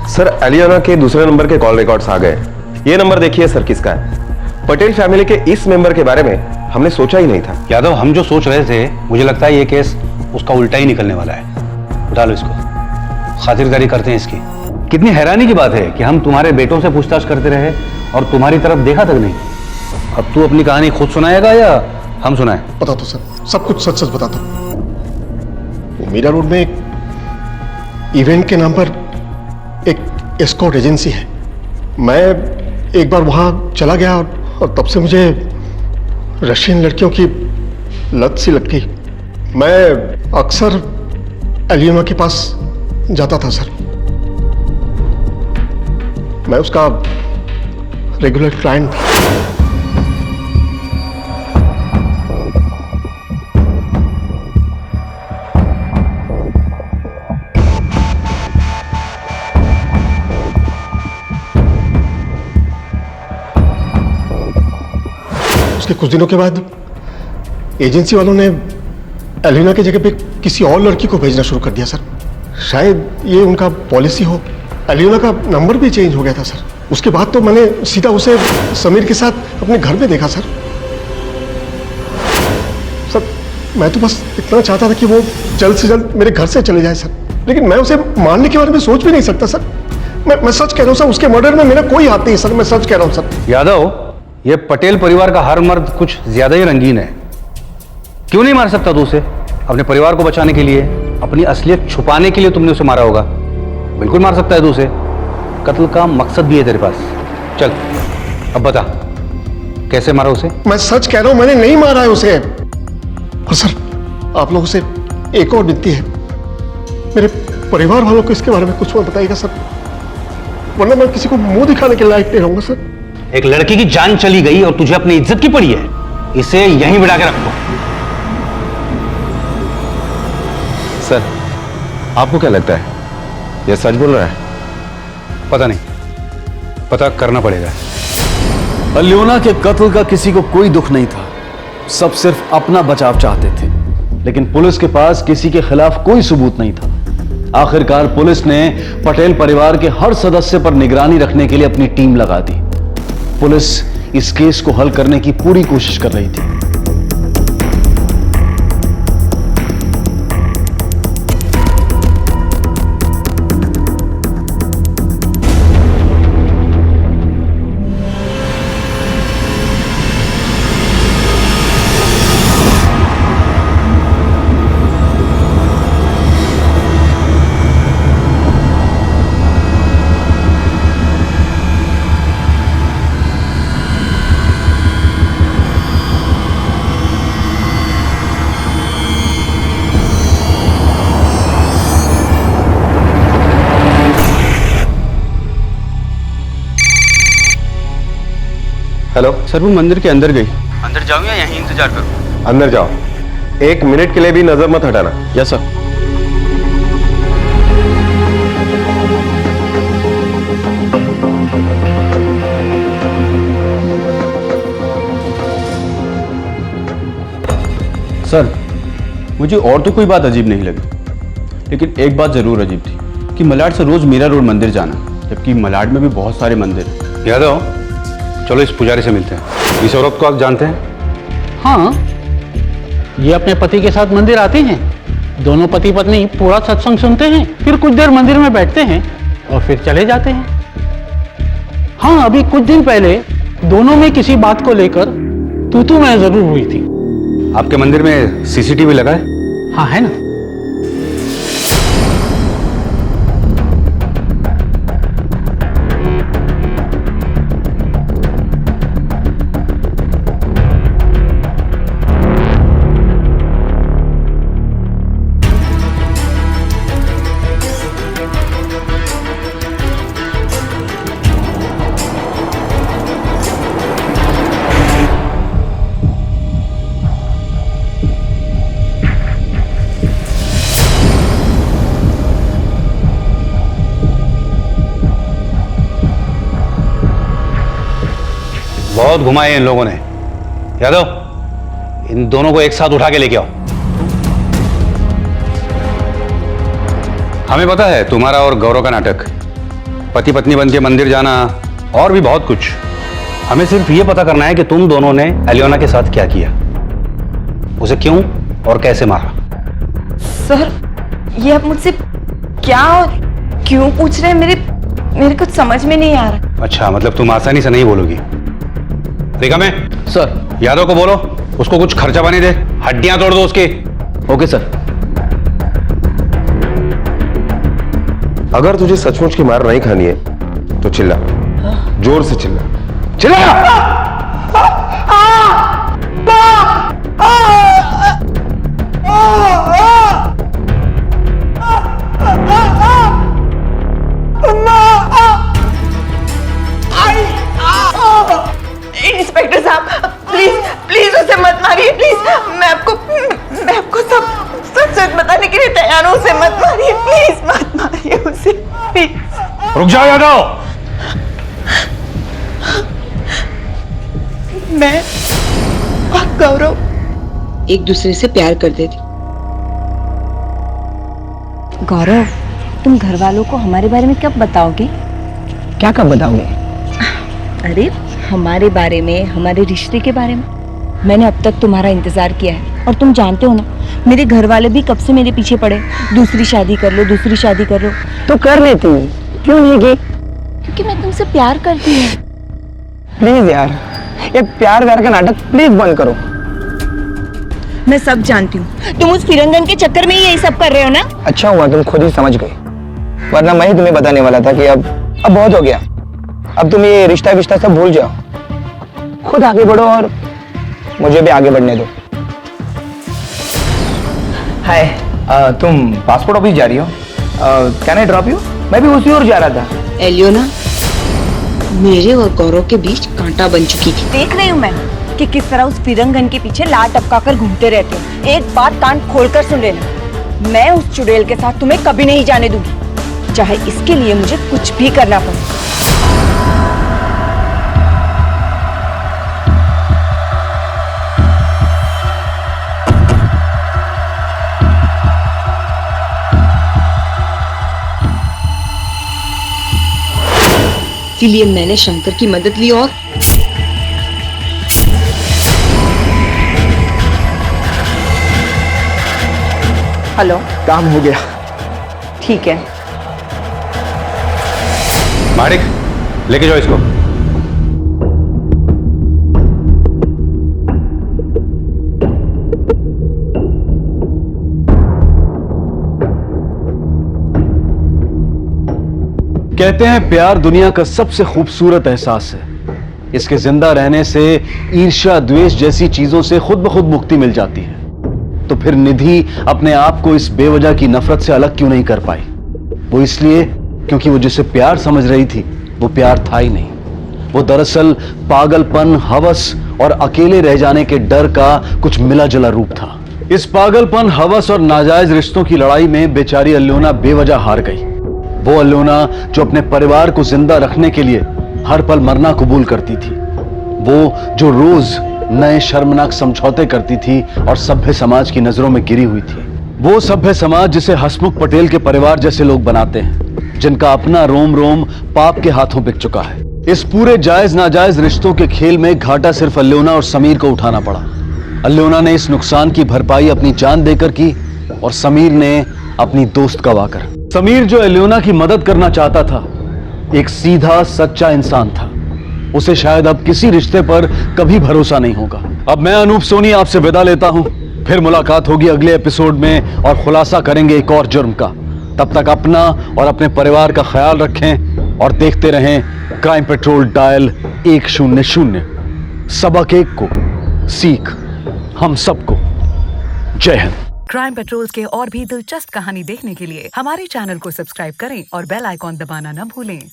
सर, एलियोना के दूसरे नंबर के कॉल रिकॉर्ड्स आ गए। ये नंबर देखिए सर, किसका है? पटेल फैमिली के इस मेंबर के बारे में हमने सोचा ही नहीं था। यादव, हम जो सोच रहे थे, मुझे लगता है ये केस उसका उल्टा ही निकलने वाला है। उठा लो इसको, खातिरदारी करते हैं इसकी। कितनी हैरानी की बात है कि हम तुम्हारे बेटों से पूछताछ करते रहे और तुम्हारी तरफ देखा तक नहीं। अब तू अपनी कहानी खुद सुनाएगा या हम सुनाएं? बता दो सर, सब कुछ सच सच बता दो। मीरा रोड में एक इवेंट के नाम पर एक एस्कॉर्ट एजेंसी है। मैं एक बार वहाँ चला गया और तब से मुझे रशियन लड़कियों की लत सी लग गई। मैं अक्सर एलियोना के पास जाता था सर। मैं उसका रेगुलर क्लाइंट था। उसके कुछ दिनों के बाद एजेंसी वालों ने एलियोना की जगह पे किसी और लड़की को भेजना शुरू कर दिया सर। शायद ये उनका पॉलिसी हो। एलियोना का नंबर भी चेंज हो गया था सर। उसके बाद तो मैंने सीधा उसे समीर के साथ अपने घर में देखा सर। सर, मैं तो बस इतना चाहता था कि वो जल्द से जल्द मेरे घर से चले जाए सर, लेकिन मैं उसे मारने के बारे में सोच भी नहीं सकता सर। मैं सच कह रहा हूँ सर, उसके मर्डर में मेरा कोई हाथ नहीं है सर। मैं सच कह रहा हूँ सर। यादव, ये पटेल परिवार का हर मर्द कुछ ज्यादा ही रंगीन है। क्यों नहीं मार सकता तू उसे? अपने परिवार को बचाने के लिए, अपनी असलियत छुपाने के लिए तुमने उसे मारा होगा। बिल्कुल मार सकता है तू उसे। कत्ल का मकसद भी है तेरे पास। चल अब बता, कैसे मारा उसे? मैं सच कह रहा हूं, मैंने नहीं मारा है उसे। और सर, आप लोगों से एक और विनती है, मेरे परिवार वालों को इसके बारे में कुछ मत बताइएगा सर, वरना मैं किसी को मुंह दिखाने के लायक नहीं रहूंगा सर। एक लड़की की जान चली गई और तुझे अपनी इज्जत की पड़ी है। इसे यहीं बिठा के रखो। सर, आपको क्या लगता है ये सच बोल रहा है? पता नहीं, पता करना पड़ेगा। अलियोना के कत्ल का किसी को कोई दुख नहीं था, सब सिर्फ अपना बचाव चाहते थे। लेकिन पुलिस के पास किसी के खिलाफ कोई सबूत नहीं था। आखिरकार पुलिस ने पटेल परिवार के हर सदस्य पर निगरानी रखने के लिए अपनी टीम लगा दी। पुलिस इस केस को हल करने की पूरी कोशिश कर रही थी। हेलो सर, वो मंदिर के अंदर गई। अंदर जाऊं या यहीं इंतजार करूं? अंदर जाओ, 1 मिनट के लिए भी नजर मत हटाना। Yes sir. सर, मुझे और तो कोई बात अजीब नहीं लगी, लेकिन एक बात जरूर अजीब थी कि मलाड से रोज मीरा रोड मंदिर जाना, जबकि मलाड में भी बहुत सारे मंदिर हैं। यादव, चलो इस पुजारी से मिलते हैं। इस औरत को आप जानते हैं? हाँ, ये अपने पति के साथ मंदिर आती हैं। दोनों पति पत्नी पूरा सत्संग सुनते हैं, फिर कुछ देर मंदिर में बैठते हैं और फिर चले जाते हैं। हाँ, अभी कुछ दिन पहले दोनों में किसी बात को लेकर तू मैं जरूर हुई थी। आपके मंदिर में सीसीटीवी लगा है? हाँ, है ना। बहुत घुमाए इन लोगों ने। यादव, इन दोनों को एक साथ उठा के लेके आओ। हमें पता है तुम्हारा और गौरव का नाटक, पति पत्नी बन के मंदिर जाना और भी बहुत कुछ। हमें सिर्फ ये पता करना है कि तुम दोनों ने अलियोना के साथ क्या किया, उसे क्यों और कैसे मारा। सर, ये आप मुझसे क्या और क्यों पूछ रहे हैं? मेरे कुछ समझ में नहीं आ रहा। अच्छा, मतलब तुम आसानी से नहीं बोलोगी। देखा मैं सर, यादव को बोलो उसको कुछ खर्चा पानी दे, हड्डियां तोड़ दो उसकी। Okay sir. अगर तुझे सचमुच की मार नहीं खानी है तो चिल्ला, जोर से चिल्ला। इंस्पेक्टर साहब, प्लीज उसे मत मारिए, प्लीज। मैं आपको सब सच बताने के लिए तैयार हूं। उसे मत मारिए, प्लीज मत मारिए उसे, प्लीज। रुक जाओ यादव। मैं और गौरव एक दूसरे से प्यार करते थे। गौरव, तुम घर वालों को हमारे बारे में कब बताओगे? क्या कब बताओगे? अरे, हमारे बारे में, हमारे रिश्ते के बारे में। मैंने अब तक तुम्हारा इंतजार किया है और तुम जानते हो ना, मेरे घर वाले भी कब से मेरे पीछे पड़े, दूसरी शादी कर लो, दूसरी शादी कर लो। तो कर लेती, क्यों नहीं की? क्योंकि मैं तुमसे प्यार करती हूँ। प्लीज यार, ये प्यार व्यार का नाटक प्लीज बंद करो। मैं सब जानती हूँ, तुम उस फिरंगन के चक्कर में ही यही सब कर रहे हो ना। अच्छा हुआ तुम खुद ही समझ गए, वरना मैं ही तुम्हें बताने वाला था कि अब बहुत हो गया। अब तुम ये रिश्ता विश्ता सब भूल जाओ, खुद आगे बढ़ो और मुझे भी आगे बढ़ने दो। हाय, तुम पासपोर्ट ऑफिस जा रही हो? Can I drop you? मैं भी उसी ओर जा रहा था। एलियोना, मेरे और गौरव के बीच कांटा बन चुकी थी। देख रही हूँ मैं कि किस तरह उस फिरंगन के पीछे लात टपका कर घूमते रहते हो। एक बात कान खोलकर सुन लेना, मैं उस चुड़ैल के साथ तुम्हें कभी नहीं जाने दूंगी, चाहे इसके लिए मुझे कुछ भी करना पड़े। इसीलिए मैंने शंकर की मदद ली और हेलो, काम हो गया। ठीक है। मारिक, लेके जाओ इसको। कहते हैं प्यार दुनिया का सबसे खूबसूरत एहसास है। इसके जिंदा रहने से ईर्ष्या, द्वेष जैसी चीजों से खुद ब खुद मुक्ति मिल जाती है। तो फिर निधि अपने आप को इस बेवजह की नफरत से अलग क्यों नहीं कर पाई? वो इसलिए क्योंकि वो जिसे प्यार समझ रही थी वो प्यार था ही नहीं। वो दरअसल पागलपन, हवस और अकेले रह जाने के डर का कुछ मिला जुला रूप था। इस पागलपन, हवस और नाजायज रिश्तों की लड़ाई में बेचारी अल्योना बेवजह हार गई। वो अल्योना जो अपने परिवार को जिंदा रखने के लिए हर पल मरना कबूल करती थी, वो जो रोज नए शर्मनाक समझौते करती थी और सभ्य समाज की नजरों में गिरी हुई थी। वो सभ्य समाज जिसे हसमुख पटेल के परिवार जैसे लोग बनाते हैं, जिनका अपना रोम रोम पाप के हाथों बिक चुका है। इस पूरे जायज नाजायज रिश्तों के खेल में घाटा सिर्फ अल्योना और समीर को उठाना पड़ा। अल्योना ने इस नुकसान की भरपाई अपनी जान देकर की और समीर ने अपनी दोस्त गवाकर। समीर जो अल्योना की मदद करना चाहता था, एक सीधा सच्चा इंसान था। उसे शायद अब किसी रिश्ते पर कभी भरोसा नहीं होगा। अब मैं अनूप सोनी आपसे विदा लेता हूं। फिर मुलाकात होगी अगले एपिसोड में और खुलासा करेंगे एक और जुर्म का। तब तक अपना और अपने परिवार का ख्याल रखें और देखते रहें क्राइम पेट्रोल डायल 100। सबक एक को, सीख हम सबको। जय हिंद। क्राइम पेट्रोल के और भी दिलचस्प कहानी देखने के लिए हमारे चैनल को सब्सक्राइब करें और बेल आइकॉन दबाना न भूलें।